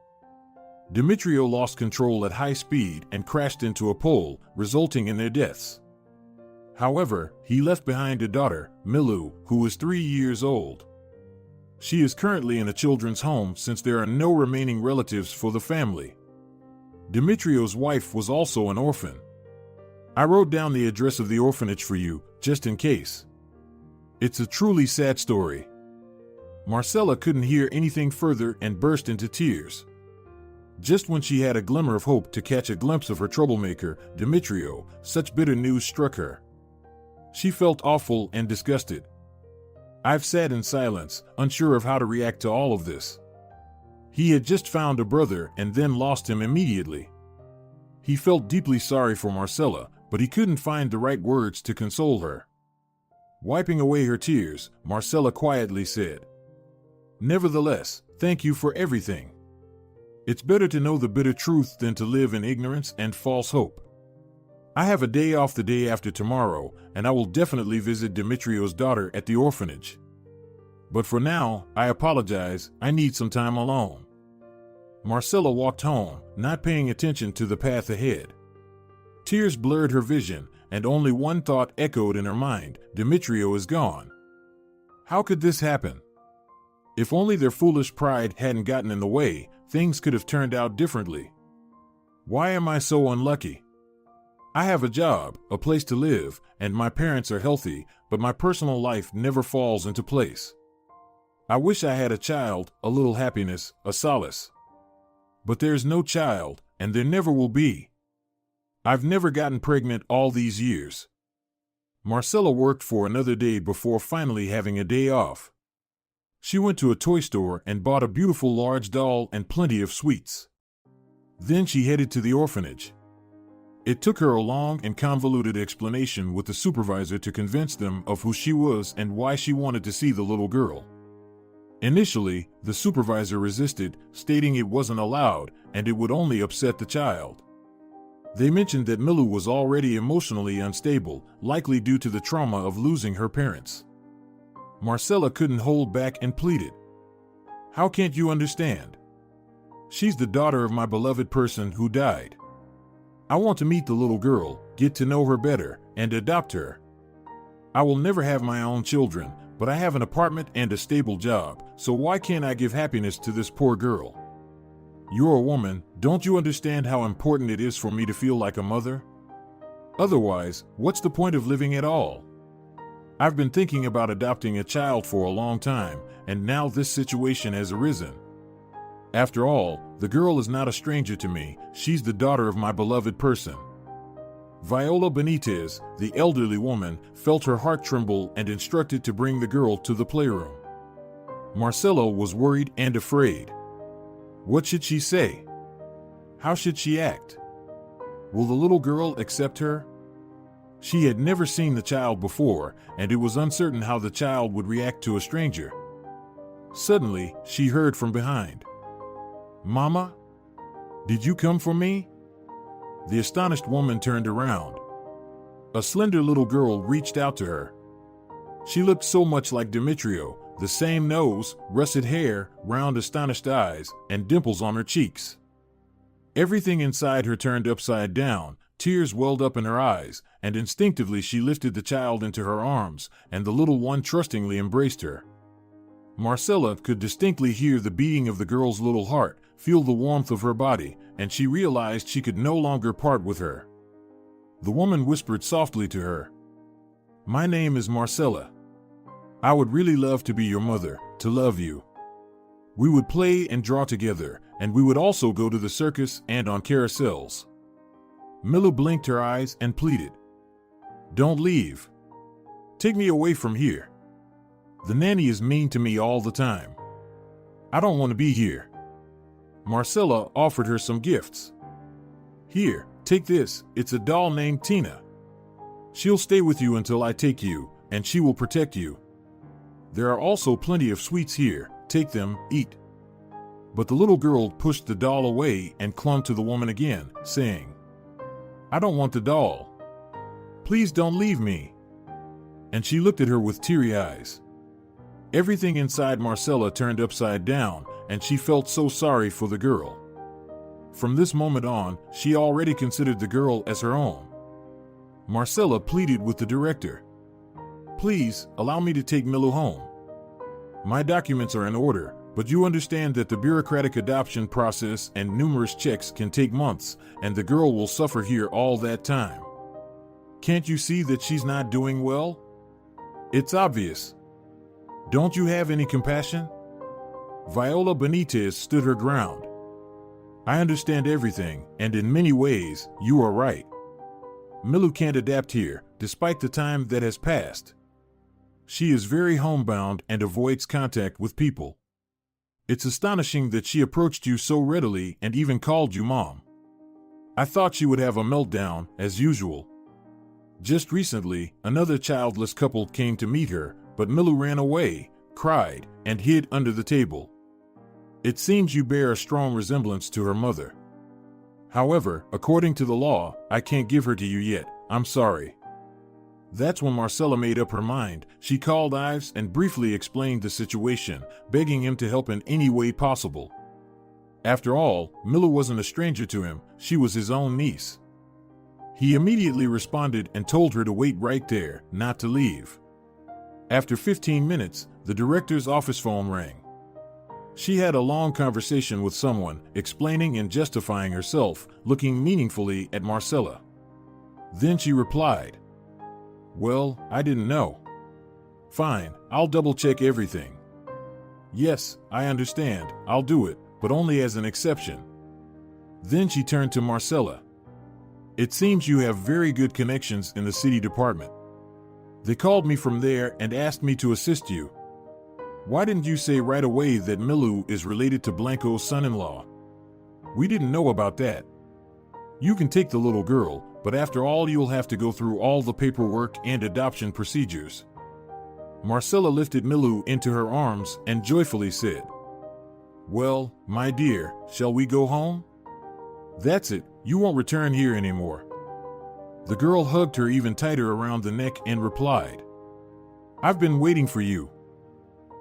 Demetrio lost control at high speed and crashed into a pole, resulting in their deaths. However, he left behind a daughter, Milu, who is 3 years old. She is currently in a children's home since there are no remaining relatives for the family. Demetrio's wife was also an orphan. I wrote down the address of the orphanage for you, just in case. It's a truly sad story. Marcela couldn't hear anything further and burst into tears. Just when she had a glimmer of hope to catch a glimpse of her troublemaker, Demetrio, such bitter news struck her. She felt awful and disgusted. I've sat in silence, unsure of how to react to all of this. He had just found a brother and then lost him immediately. He felt deeply sorry for Marcela, but he couldn't find the right words to console her. Wiping away her tears, Marcela quietly said, nevertheless, thank you for everything. It's better to know the bitter truth than to live in ignorance and false hope. I have a day off the day after tomorrow, and I will definitely visit Demetrio's daughter at the orphanage. But for now, I apologize, I need some time alone. Marcela walked home, not paying attention to the path ahead. Tears blurred her vision, and only one thought echoed in her mind, Demetrio is gone. How could this happen? If only their foolish pride hadn't gotten in the way, things could have turned out differently. Why am I so unlucky? I have a job, a place to live, and my parents are healthy, but my personal life never falls into place. I wish I had a child, a little happiness, a solace. But there's no child, and there never will be. I've never gotten pregnant all these years. Marcela worked for another day before finally having a day off. She went to a toy store and bought a beautiful large doll and plenty of sweets. Then she headed to the orphanage. It took her a long and convoluted explanation with the supervisor to convince them of who she was and why she wanted to see the little girl. Initially, the supervisor resisted, stating it wasn't allowed and it would only upset the child. They mentioned that Milu was already emotionally unstable, likely due to the trauma of losing her parents. Marcela couldn't hold back and pleaded. How can't you understand? She's the daughter of my beloved person who died. I want to meet the little girl, get to know her better, and adopt her. I will never have my own children, but I have an apartment and a stable job, so why can't I give happiness to this poor girl? You're a woman, don't you understand how important it is for me to feel like a mother? Otherwise, what's the point of living at all? I've been thinking about adopting a child for a long time, and now this situation has arisen. After all, the girl is not a stranger to me, she's the daughter of my beloved person. Viola Benitez, the elderly woman, felt her heart tremble and instructed to bring the girl to the playroom. Marcela was worried and afraid. What should she say? How should she act? Will the little girl accept her? She had never seen the child before, and it was uncertain how the child would react to a stranger. Suddenly, she heard from behind. Mama? Did you come for me? The astonished woman turned around. A slender little girl reached out to her. She looked so much like Demetrio, the same nose, russet hair, round astonished eyes, and dimples on her cheeks. Everything inside her turned upside down, tears welled up in her eyes, and instinctively she lifted the child into her arms, and the little one trustingly embraced her. Marcela could distinctly hear the beating of the girl's little heart, feel the warmth of her body, and she realized she could no longer part with her. The woman whispered softly to her, "My name is Marcela. I would really love to be your mother, to love you. We would play and draw together, and we would also go to the circus and on carousels." Milu blinked her eyes and pleaded, "Don't leave. Take me away from here. The nanny is mean to me all the time. I don't want to be here." Marcela offered her some gifts. "Here, take this, it's a doll named Tina. She'll stay with you until I take you, and she will protect you. There are also plenty of sweets here, take them, eat." But the little girl pushed the doll away and clung to the woman again, saying, "I don't want the doll. Please don't leave me." And she looked at her with teary eyes. Everything inside Marcela turned upside down, and she felt so sorry for the girl. From this moment on, she already considered the girl as her own. Marcela pleaded with the director, "Please, allow me to take Milu home. My documents are in order, but you understand that the bureaucratic adoption process and numerous checks can take months, and the girl will suffer here all that time. Can't you see that she's not doing well? It's obvious. Don't you have any compassion?" Viola Benitez stood her ground. "I understand everything, and in many ways, you are right. Milu can't adapt here, despite the time that has passed. She is very homebound and avoids contact with people. It's astonishing that she approached you so readily and even called you Mom. I thought she would have a meltdown, as usual. Just recently, another childless couple came to meet her, but Milu ran away, cried, and hid under the table. It seems you bear a strong resemblance to her mother. However, according to the law, I can't give her to you yet. I'm sorry." That's when Marcela made up her mind. She called Ives and briefly explained the situation, begging him to help in any way possible. After all, Milu wasn't a stranger to him, she was his own niece. He immediately responded and told her to wait right there, not to leave. After 15 minutes, the director's office phone rang. She had a long conversation with someone, explaining and justifying herself, looking meaningfully at Marcela. Then she replied, "Well, I didn't know." "Fine, I'll double-check everything." "Yes, I understand, I'll do it, but only as an exception." Then she turned to Marcela. "It seems you have very good connections in the city department. They called me from there and asked me to assist you. Why didn't you say right away that Milu is related to Blanco's son-in-law? We didn't know about that. You can take the little girl, but after all you'll have to go through all the paperwork and adoption procedures." Marcela lifted Milu into her arms and joyfully said, "Well, my dear, shall we go home? That's it, you won't return here anymore." The girl hugged her even tighter around the neck and replied, "I've been waiting for you.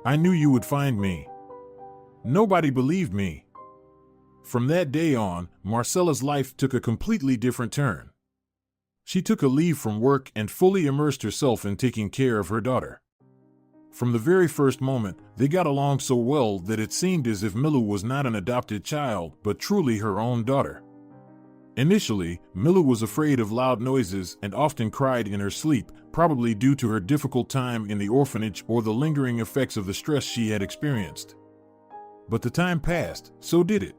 I knew you would find me." Nobody believed me. From that day on, Marcela's life took a completely different turn. She took a leave from work and fully immersed herself in taking care of her daughter. From the very first moment, they got along so well that it seemed as if Milu was not an adopted child, but truly her own daughter. Initially, Milu was afraid of loud noises and often cried in her sleep, probably due to her difficult time in the orphanage or the lingering effects of the stress she had experienced. But the time passed, so did it.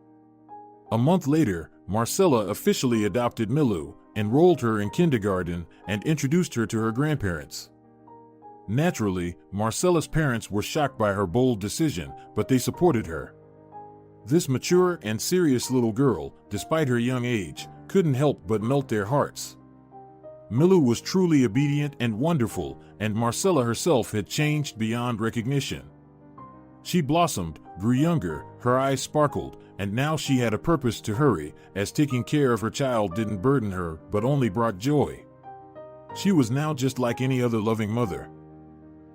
A month later, Marcela officially adopted Milu, enrolled her in kindergarten, and introduced her to her grandparents. Naturally, Marcela's parents were shocked by her bold decision, but they supported her. This mature and serious little girl, despite her young age, couldn't help but melt their hearts. Milu was truly obedient and wonderful, and Marcela herself had changed beyond recognition. She blossomed, grew younger, her eyes sparkled, and now she had a purpose to hurry, as taking care of her child didn't burden her, but only brought joy. She was now just like any other loving mother.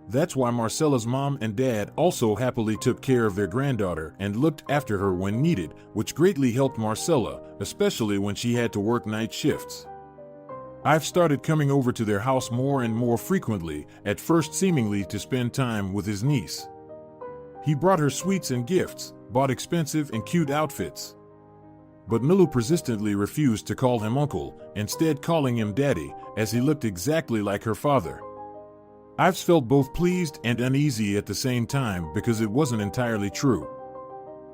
That's why Marcela's mom and dad also happily took care of their granddaughter and looked after her when needed, which greatly helped Marcela, especially when she had to work night shifts. I've started coming over to their house more and more frequently, at first seemingly to spend time with his niece. He brought her sweets and gifts, bought expensive and cute outfits. But Milu persistently refused to call him uncle, instead calling him daddy, as he looked exactly like her father. I've felt both pleased and uneasy at the same time because it wasn't entirely true.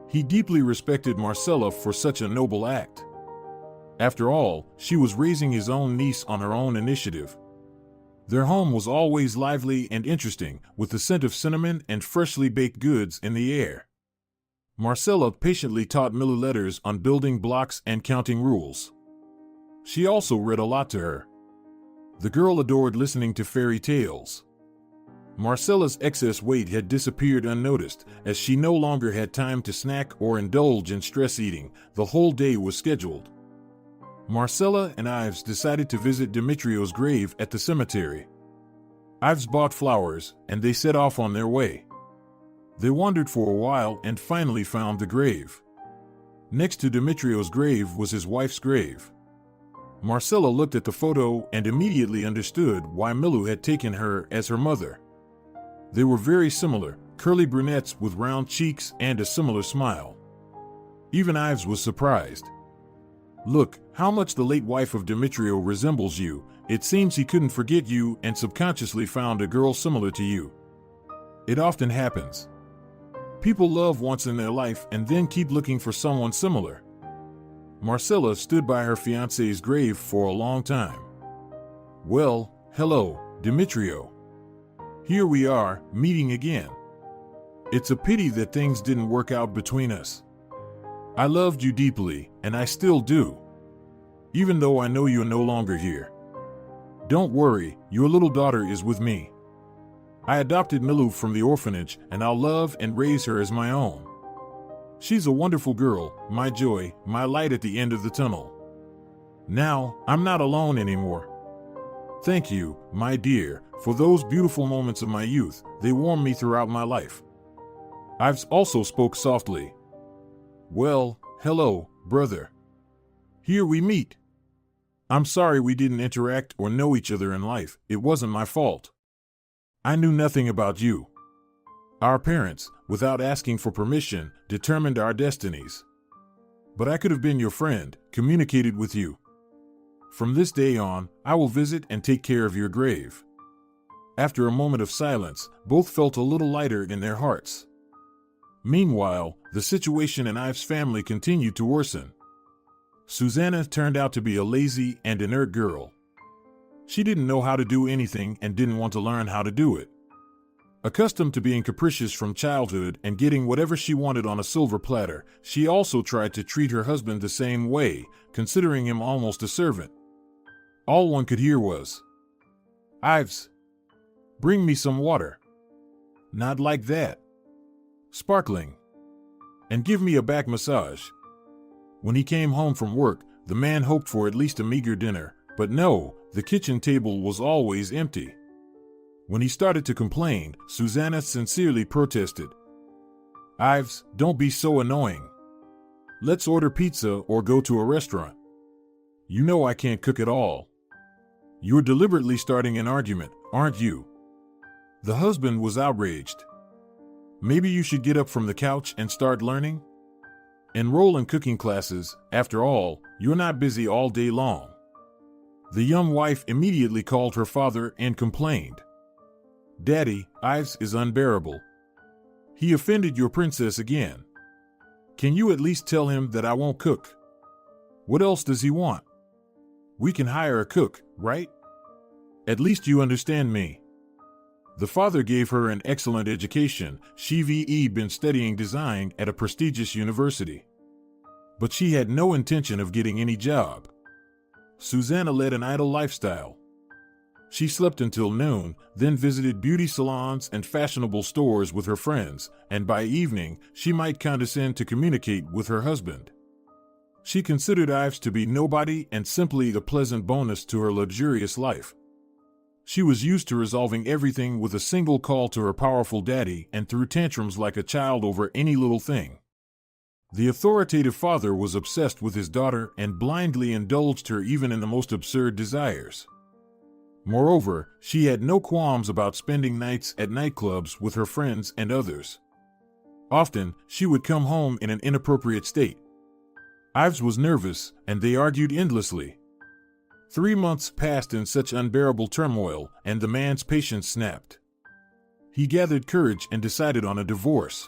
He deeply respected Marcela for such a noble act. After all, she was raising his own niece on her own initiative. Their home was always lively and interesting, with the scent of cinnamon and freshly baked goods in the air. Marcela patiently taught Milu letters on building blocks and counting rules. She also read a lot to her. The girl adored listening to fairy tales. Marcela's excess weight had disappeared unnoticed, as she no longer had time to snack or indulge in stress eating. The whole day was scheduled. Marcela and Ives decided to visit Dimitrio's grave at the cemetery. Ives bought flowers, and they set off on their way. They wandered for a while and finally found the grave. Next to Dimitrio's grave was his wife's grave. Marcela looked at the photo and immediately understood why Milu had taken her as her mother. They were very similar, curly brunettes with round cheeks and a similar smile. Even Ives was surprised. "Look, how much the late wife of Dimitrio resembles you. It seems he couldn't forget you and subconsciously found a girl similar to you. It often happens. People love once in their life and then keep looking for someone similar." Marcela stood by her fiancé's grave for a long time. "Well, hello, Dimitrio. Here we are, meeting again. It's a pity that things didn't work out between us. I loved you deeply, and I still do. Even though I know you're no longer here. Don't worry, your little daughter is with me. I adopted Milu from the orphanage, and I'll love and raise her as my own. She's a wonderful girl, my joy, my light at the end of the tunnel. Now, I'm not alone anymore. Thank you, my dear, for those beautiful moments of my youth. They warmed me throughout my life." Ives also spoke softly. "Well, hello, brother. Here we meet. I'm sorry we didn't interact or know each other in life. It wasn't my fault. I knew nothing about you. Our parents, without asking for permission, determined our destinies. But I could have been your friend, communicated with you. From this day on, I will visit and take care of your grave." After a moment of silence, both felt a little lighter in their hearts. Meanwhile, the situation in Ives' family continued to worsen. Susanna turned out to be a lazy and inert girl. She didn't know how to do anything and didn't want to learn how to do it. Accustomed to being capricious from childhood and getting whatever she wanted on a silver platter, she also tried to treat her husband the same way, considering him almost a servant. All one could hear was, "Ives, bring me some water. Not like that. Sparkling. And give me a back massage." When he came home from work, the man hoped for at least a meager dinner, but no, the kitchen table was always empty. When he started to complain, Susanna sincerely protested. "Ives, don't be so annoying. Let's order pizza or go to a restaurant. You know I can't cook at all. You're deliberately starting an argument, aren't you?" The husband was outraged. "Maybe you should get up from the couch and start learning? Enroll in cooking classes. After all, you're not busy all day long." The young wife immediately called her father and complained. "Daddy, Ives is unbearable. He offended your princess again. Can you at least tell him that I won't cook? What else does he want? We can hire a cook, right? At least you understand me." The father gave her an excellent education. She'd been studying design at a prestigious university. But she had no intention of getting any job. Susanna led an idle lifestyle. She slept until noon, then visited beauty salons and fashionable stores with her friends, and by evening, she might condescend to communicate with her husband. She considered Ives to be nobody and simply a pleasant bonus to her luxurious life. She was used to resolving everything with a single call to her powerful daddy and threw tantrums like a child over any little thing. The authoritative father was obsessed with his daughter and blindly indulged her even in the most absurd desires. Moreover, she had no qualms about spending nights at nightclubs with her friends and others. Often, she would come home in an inappropriate state. Ives was nervous, and they argued endlessly. 3 months passed in such unbearable turmoil, and the man's patience snapped. He gathered courage and decided on a divorce.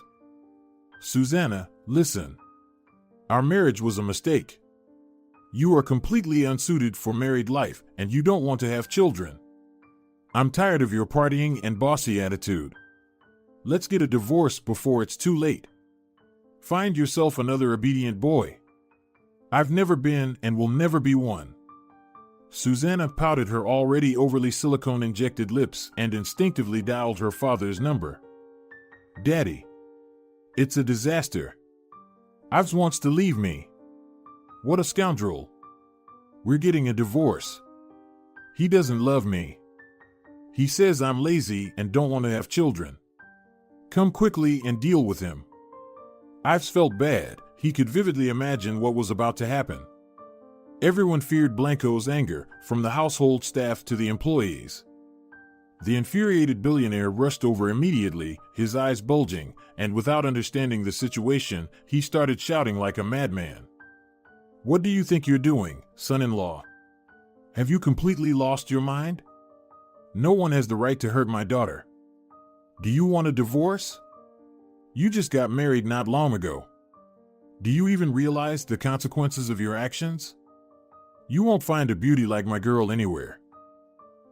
"Susanna, listen. Our marriage was a mistake. You are completely unsuited for married life, and you don't want to have children. I'm tired of your partying and bossy attitude. Let's get a divorce before it's too late. Find yourself another obedient boy. I've never been and will never be one." Susanna pouted her already overly silicone-injected lips and instinctively dialed her father's number. "Daddy. It's a disaster. Ives wants to leave me. What a scoundrel. We're getting a divorce. He doesn't love me. He says I'm lazy and don't want to have children. Come quickly and deal with him." Ives felt bad. He could vividly imagine what was about to happen. Everyone feared Blanco's anger, from the household staff to the employees. The infuriated billionaire rushed over immediately, his eyes bulging, and without understanding the situation, he started shouting like a madman. "What do you think you're doing, son-in-law? Have you completely lost your mind? No one has the right to hurt my daughter. Do you want a divorce? You just got married not long ago. Do you even realize the consequences of your actions? You won't find a beauty like my girl anywhere."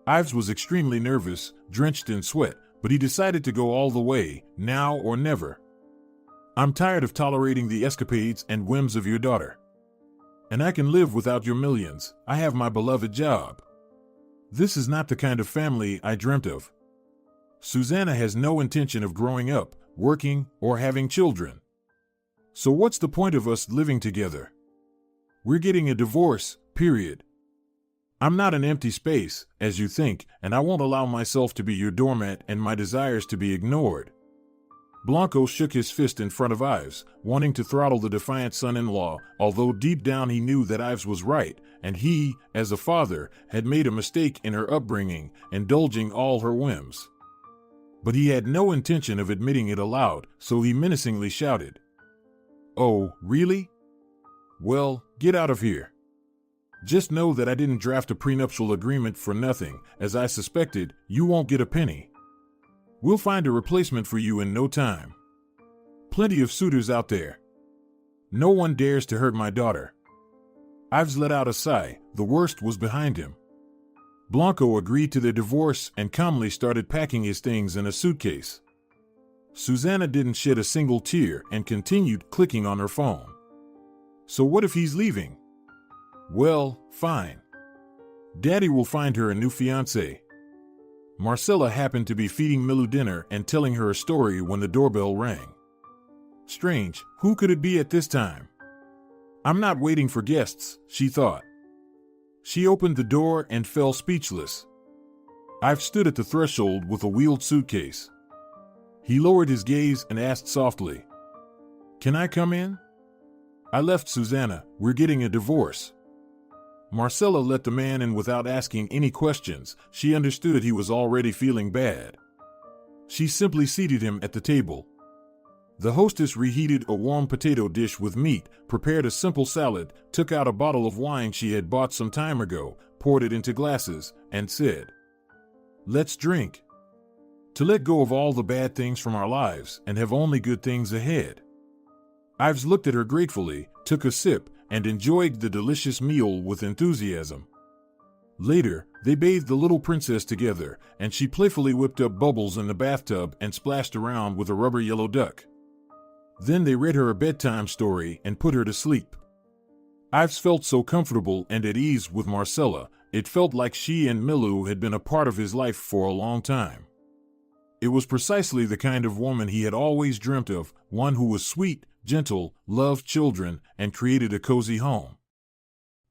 Ives was extremely nervous, drenched in sweat, but he decided to go all the way, now or never. "I'm tired of tolerating the escapades and whims of your daughter. And I can live without your millions. I have my beloved job. This is not the kind of family I dreamt of. Susanna has no intention of growing up, working, or having children. So what's the point of us living together? We're getting a divorce, period. I'm not an empty space, as you think, and I won't allow myself to be your doormat and my desires to be ignored." Blanco shook his fist in front of Ives, wanting to throttle the defiant son-in-law, although deep down he knew that Ives was right, and he, as a father, had made a mistake in her upbringing, indulging all her whims. But he had no intention of admitting it aloud, so he menacingly shouted, "Oh, really? Well, get out of here. Just know that I didn't draft a prenuptial agreement for nothing. As I suspected, you won't get a penny. We'll find a replacement for you in no time. Plenty of suitors out there. No one dares to hurt my daughter." Ives let out a sigh. The worst was behind him. Blanco agreed to their divorce and calmly started packing his things in a suitcase. Susanna didn't shed a single tear and continued clicking on her phone. So what if he's leaving? Well, fine. Daddy will find her a new fiancé. Marcela happened to be feeding Milou dinner and telling her a story when the doorbell rang. Strange, who could it be at this time? I'm not waiting for guests, she thought. She opened the door and fell speechless. I've stood at the threshold with a wheeled suitcase. He lowered his gaze and asked softly, "Can I come in?" "I left Susanna. We're getting a divorce." Marcela let the man in without asking any questions. She understood he was already feeling bad. She simply seated him at the table. The hostess reheated a warm potato dish with meat, prepared a simple salad, took out a bottle of wine she had bought some time ago, poured it into glasses, and said, "Let's drink. To let go of all the bad things from our lives and have only good things ahead." Ives looked at her gratefully, took a sip, and enjoyed the delicious meal with enthusiasm. Later, they bathed the little princess together, and she playfully whipped up bubbles in the bathtub and splashed around with a rubber yellow duck. Then they read her a bedtime story and put her to sleep. Ives felt so comfortable and at ease with Marcela, it felt like she and Milou had been a part of his life for a long time. It was precisely the kind of woman he had always dreamt of, one who was sweet, gentle, loved children, and created a cozy home.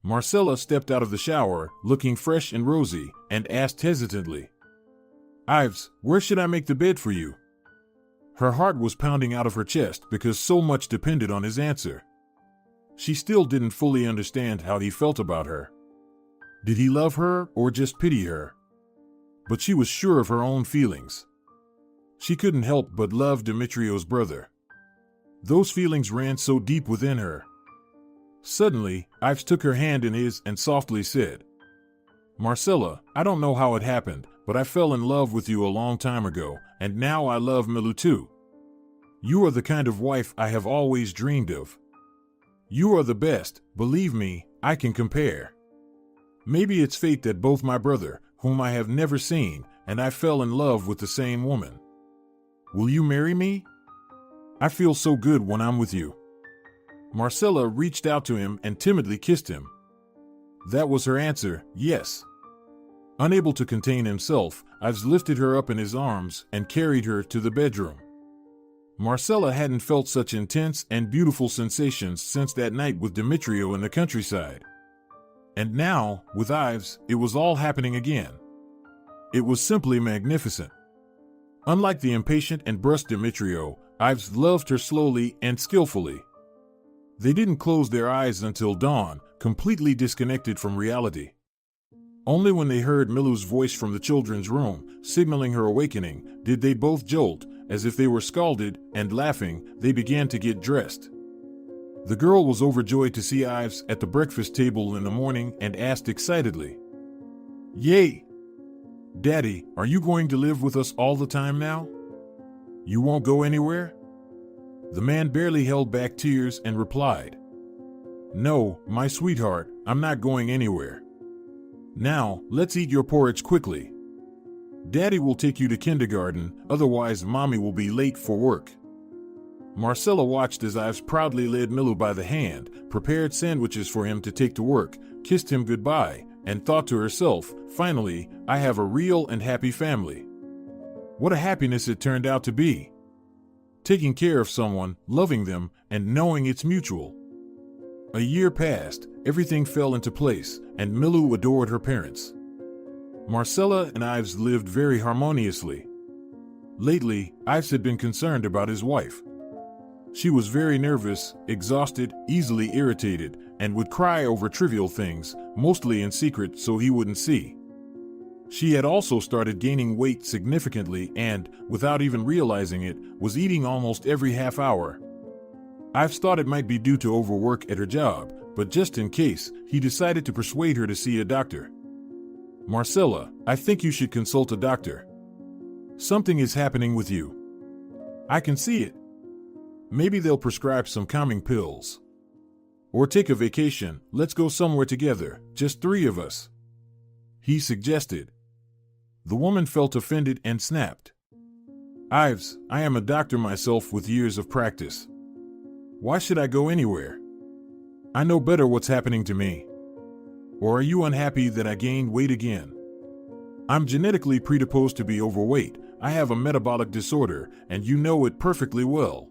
Marcela stepped out of the shower, looking fresh and rosy, and asked hesitantly, "Ives, where should I make the bed for you?" Her heart was pounding out of her chest because so much depended on his answer. She still didn't fully understand how he felt about her. Did he love her or just pity her? But she was sure of her own feelings. She couldn't help but love Demetrio's brother. Those feelings ran so deep within her. Suddenly, Ives took her hand in his and softly said, "Marcela, I don't know how it happened, but I fell in love with you a long time ago, and now I love Milou too. You are the kind of wife I have always dreamed of. You are the best, believe me, I can compare. Maybe it's fate that both my brother, whom I have never seen, and I fell in love with the same woman. Will you marry me? I feel so good when I'm with you." Marcela reached out to him and timidly kissed him. That was her answer, yes. Unable to contain himself, Ives lifted her up in his arms and carried her to the bedroom. Marcela hadn't felt such intense and beautiful sensations since that night with Demetrio in the countryside. And now, with Ives, it was all happening again. It was simply magnificent. Unlike the impatient and brusque Demetrio, Ives loved her slowly and skillfully. They didn't close their eyes until dawn, completely disconnected from reality. Only when they heard Milou's voice from the children's room, signaling her awakening, did they both jolt. As if they were scalded, and laughing, they began to get dressed. The girl was overjoyed to see Ives at the breakfast table in the morning and asked excitedly, "Yay! Daddy, are you going to live with us all the time now? You won't go anywhere?" The man barely held back tears and replied, "No, my sweetheart, I'm not going anywhere. Now, let's eat your porridge quickly. Daddy will take you to kindergarten, otherwise Mommy will be late for work." Marcela watched as Ives proudly led Milou by the hand, prepared sandwiches for him to take to work, kissed him goodbye, and thought to herself, "Finally, I have a real and happy family." What a happiness it turned out to be. Taking care of someone, loving them, and knowing it's mutual. A year passed, everything fell into place, and Milou adored her parents. Marcela and Ives lived very harmoniously. Lately, Ives had been concerned about his wife. She was very nervous, exhausted, easily irritated, and would cry over trivial things, mostly in secret so he wouldn't see. She had also started gaining weight significantly and, without even realizing it, was eating almost every half hour. Ives thought it might be due to overwork at her job, but just in case, he decided to persuade her to see a doctor. "Marcela, I think you should consult a doctor. Something is happening with you. I can see it. Maybe they'll prescribe some calming pills. Or take a vacation, let's go somewhere together, just 3 of us," he suggested. The woman felt offended and snapped. "Ives, I am a doctor myself with years of practice. Why should I go anywhere? I know better what's happening to me. Or are you unhappy that I gained weight again? I'm genetically predisposed to be overweight. I have a metabolic disorder, and you know it perfectly well.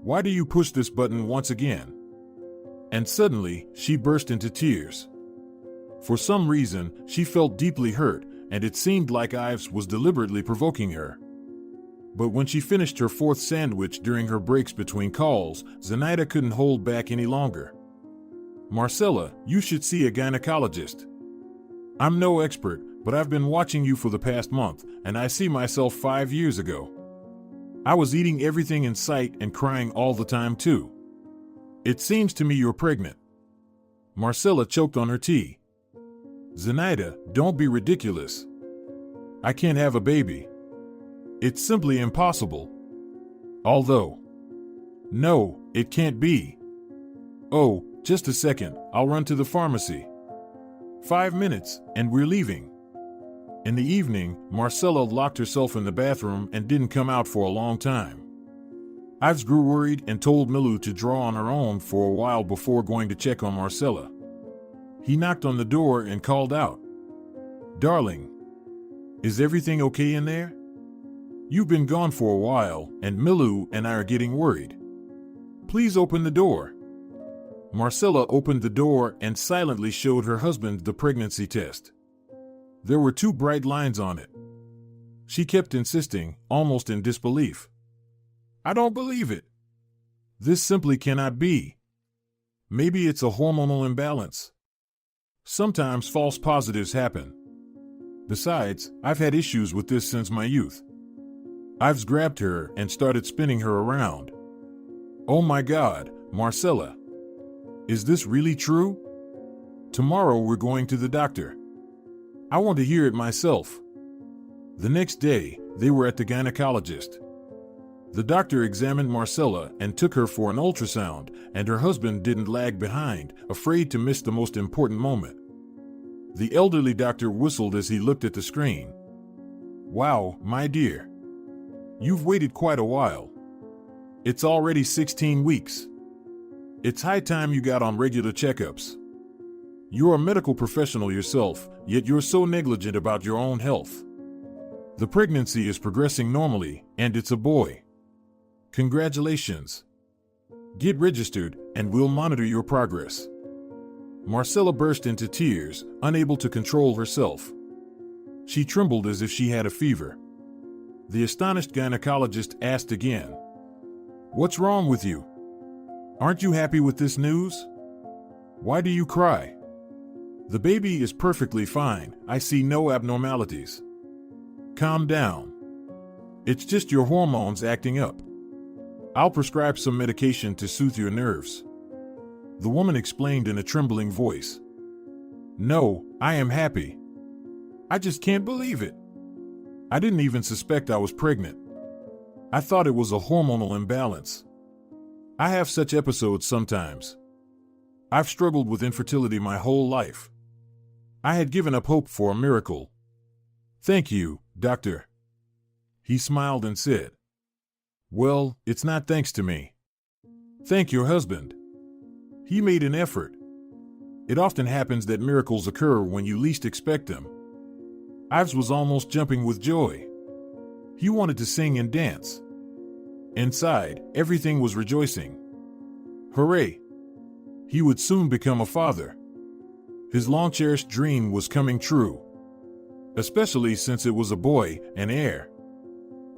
Why do you push this button once again?" And suddenly, she burst into tears. For some reason, she felt deeply hurt, and it seemed like Ives was deliberately provoking her. But when she finished her 4th sandwich during her breaks between calls, Zenaida couldn't hold back any longer. "Marcela, you should see a gynecologist. I'm no expert, but I've been watching you for the past month, and I see myself 5 years ago. I was eating everything in sight and crying all the time too. It seems to me you're pregnant." Marcela choked on her tea. "Zenaida, don't be ridiculous. I can't have a baby. It's simply impossible. Although, no, it can't be. Oh, just a second, I'll run to the pharmacy. 5 minutes, and we're leaving." In the evening, Marcela locked herself in the bathroom and didn't come out for a long time. Ives grew worried and told Milou to draw on her own for a while before going to check on Marcela. He knocked on the door and called out, "Darling, is everything okay in there? You've been gone for a while, and Milou and I are getting worried. Please open the door." Marcela opened the door and silently showed her husband the pregnancy test. There were 2 bright lines on it. She kept insisting, almost in disbelief. "I don't believe it. This simply cannot be. Maybe it's a hormonal imbalance. Sometimes false positives happen. Besides, I've had issues with this since my youth." Ives grabbed her and started spinning her around. "Oh my God, Marcela. Is this really true? Tomorrow we're going to the doctor. I want to hear it myself." The next day, they were at the gynecologist. The doctor examined Marcela and took her for an ultrasound, and her husband didn't lag behind, afraid to miss the most important moment. The elderly doctor whistled as he looked at the screen. "Wow, my dear. You've waited quite a while. It's already 16 weeks. It's high time you got on regular checkups. You're a medical professional yourself, yet you're so negligent about your own health. The pregnancy is progressing normally, and it's a boy. Congratulations. Get registered, and we'll monitor your progress." Marcela burst into tears, unable to control herself. She trembled as if she had a fever. The astonished gynecologist asked again, "What's wrong with you? Aren't you happy with this news? Why do you cry? The baby is perfectly fine. I see no abnormalities. Calm down. It's just your hormones acting up. I'll prescribe some medication to soothe your nerves," the woman explained in a trembling voice. "No, I am happy. I just can't believe it. I didn't even suspect I was pregnant. I thought it was a hormonal imbalance. I have such episodes sometimes. I've struggled with infertility my whole life. I had given up hope for a miracle. Thank you, doctor." He smiled and said, "Well, it's not thanks to me. Thank your husband. He made an effort. It often happens that miracles occur when you least expect them." Ives was almost jumping with joy. He wanted to sing and dance. Inside, everything was rejoicing. Hooray! He would soon become a father. His long-cherished dream was coming true. Especially since it was a boy, an heir.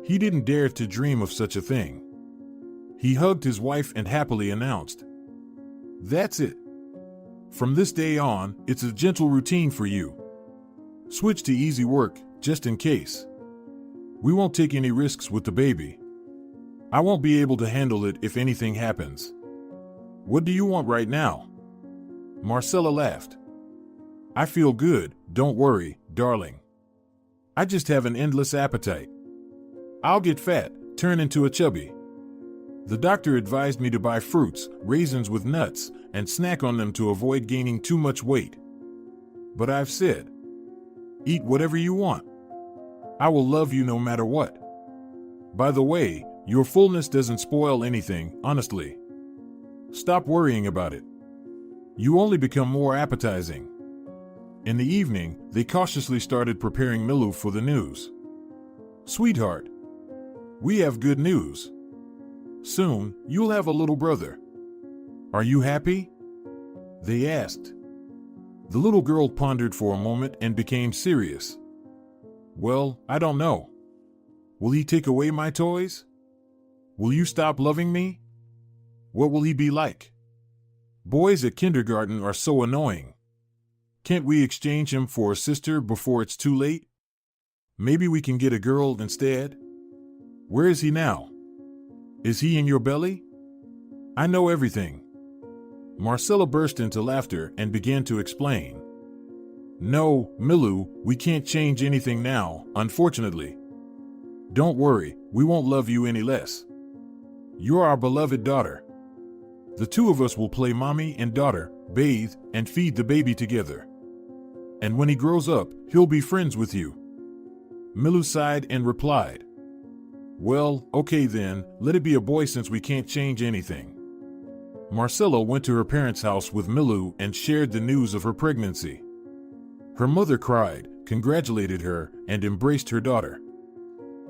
He didn't dare to dream of such a thing. He hugged his wife and happily announced, "That's it. From this day on, it's a gentle routine for you. Switch to easy work, just in case. We won't take any risks with the baby. I won't be able to handle it if anything happens. What do you want right now? Marcela laughed. I feel good, don't worry, darling. I just have an endless appetite. I'll get fat, turn into a chubby. The doctor advised me to buy fruits, raisins with nuts, and snack on them to avoid gaining too much weight. But I've said, eat whatever you want. I will love you no matter what. By the way, your fullness doesn't spoil anything, honestly. Stop worrying about it. You only become more appetizing. In the evening, they cautiously started preparing Milu for the news. Sweetheart, we have good news. Soon, you'll have a little brother. Are you happy? They asked. The little girl pondered for a moment and became serious. Well, I don't know. Will he take away my toys? Will you stop loving me? What will he be like? Boys at kindergarten are so annoying. Can't we exchange him for a sister before it's too late? Maybe we can get a girl instead? Where is he now? Is he in your belly? I know everything. Marcela burst into laughter and began to explain. No, Milu, we can't change anything now, unfortunately. Don't worry, we won't love you any less. You're our beloved daughter. The two of us will play mommy and daughter, bathe, and feed the baby together. And when he grows up, he'll be friends with you. Milu sighed and replied, Well, okay then, let it be a boy since we can't change anything. Marcela went to her parents' house with Milu and shared the news of her pregnancy. Her mother cried, congratulated her, and embraced her daughter.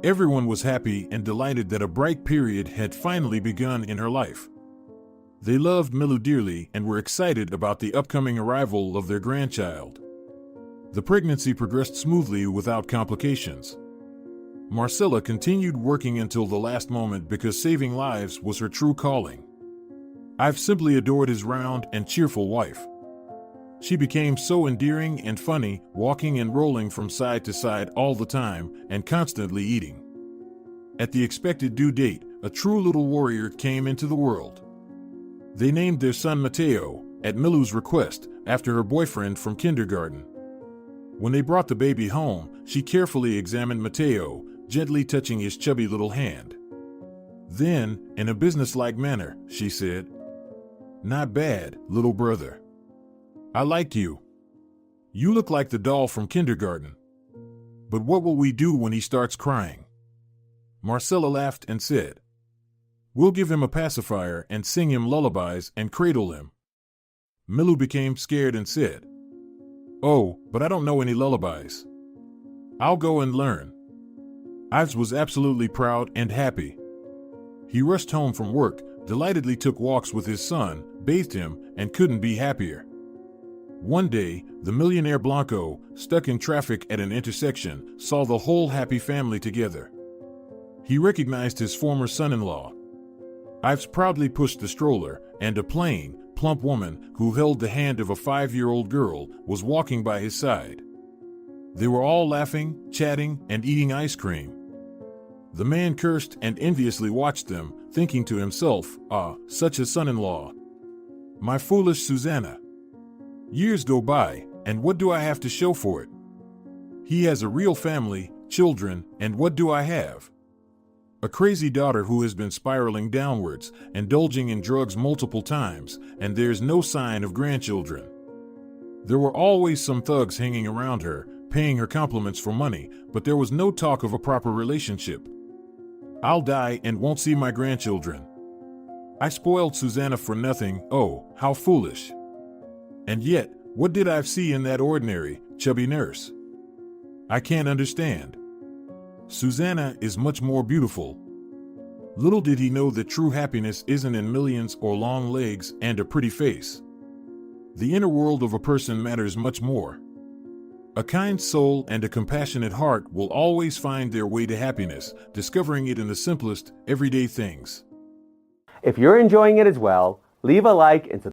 Everyone was happy and delighted that a bright period had finally begun in her life. They loved Milu dearly and were excited about the upcoming arrival of their grandchild. The pregnancy progressed smoothly without complications. Marcela continued working until the last moment because saving lives was her true calling. I've simply adored his round and cheerful wife. She became so endearing and funny, walking and rolling from side to side all the time and constantly eating. At the expected due date, a true little warrior came into the world. They named their son Mateo, at Milu's request, after her boyfriend from kindergarten. When they brought the baby home, she carefully examined Mateo, gently touching his chubby little hand. Then, in a businesslike manner, she said, Not bad, little brother. I liked you. You look like the doll from kindergarten. But what will we do when he starts crying? Marcela laughed and said, We'll give him a pacifier and sing him lullabies and cradle him. Milu became scared and said, Oh, but I don't know any lullabies. I'll go and learn. Ives was absolutely proud and happy. He rushed home from work, delightedly took walks with his son, bathed him, and couldn't be happier. One day, the millionaire Blanco, stuck in traffic at an intersection, saw the whole happy family together. He recognized his former son-in-law. Ives proudly pushed the stroller, and a plain, plump woman, who held the hand of a 5-year-old girl, was walking by his side. They were all laughing, chatting, and eating ice cream. The man cursed and enviously watched them, thinking to himself, such a son-in-law. My foolish Susanna. Years go by, and what do I have to show for it? He has a real family, children, and what do I have? A crazy daughter who has been spiraling downwards, indulging in drugs multiple times, and there's no sign of grandchildren. There were always some thugs hanging around her, paying her compliments for money, but there was no talk of a proper relationship. I'll die and won't see my grandchildren. I spoiled Susanna for nothing, oh, how foolish. And yet, what did I see in that ordinary, chubby nurse? I can't understand. Susanna is much more beautiful. Little did he know that true happiness isn't in millions or long legs and a pretty face. The inner world of a person matters much more. A kind soul and a compassionate heart will always find their way to happiness, discovering it in the simplest, everyday things. If you're enjoying it as well, leave a like and subscribe.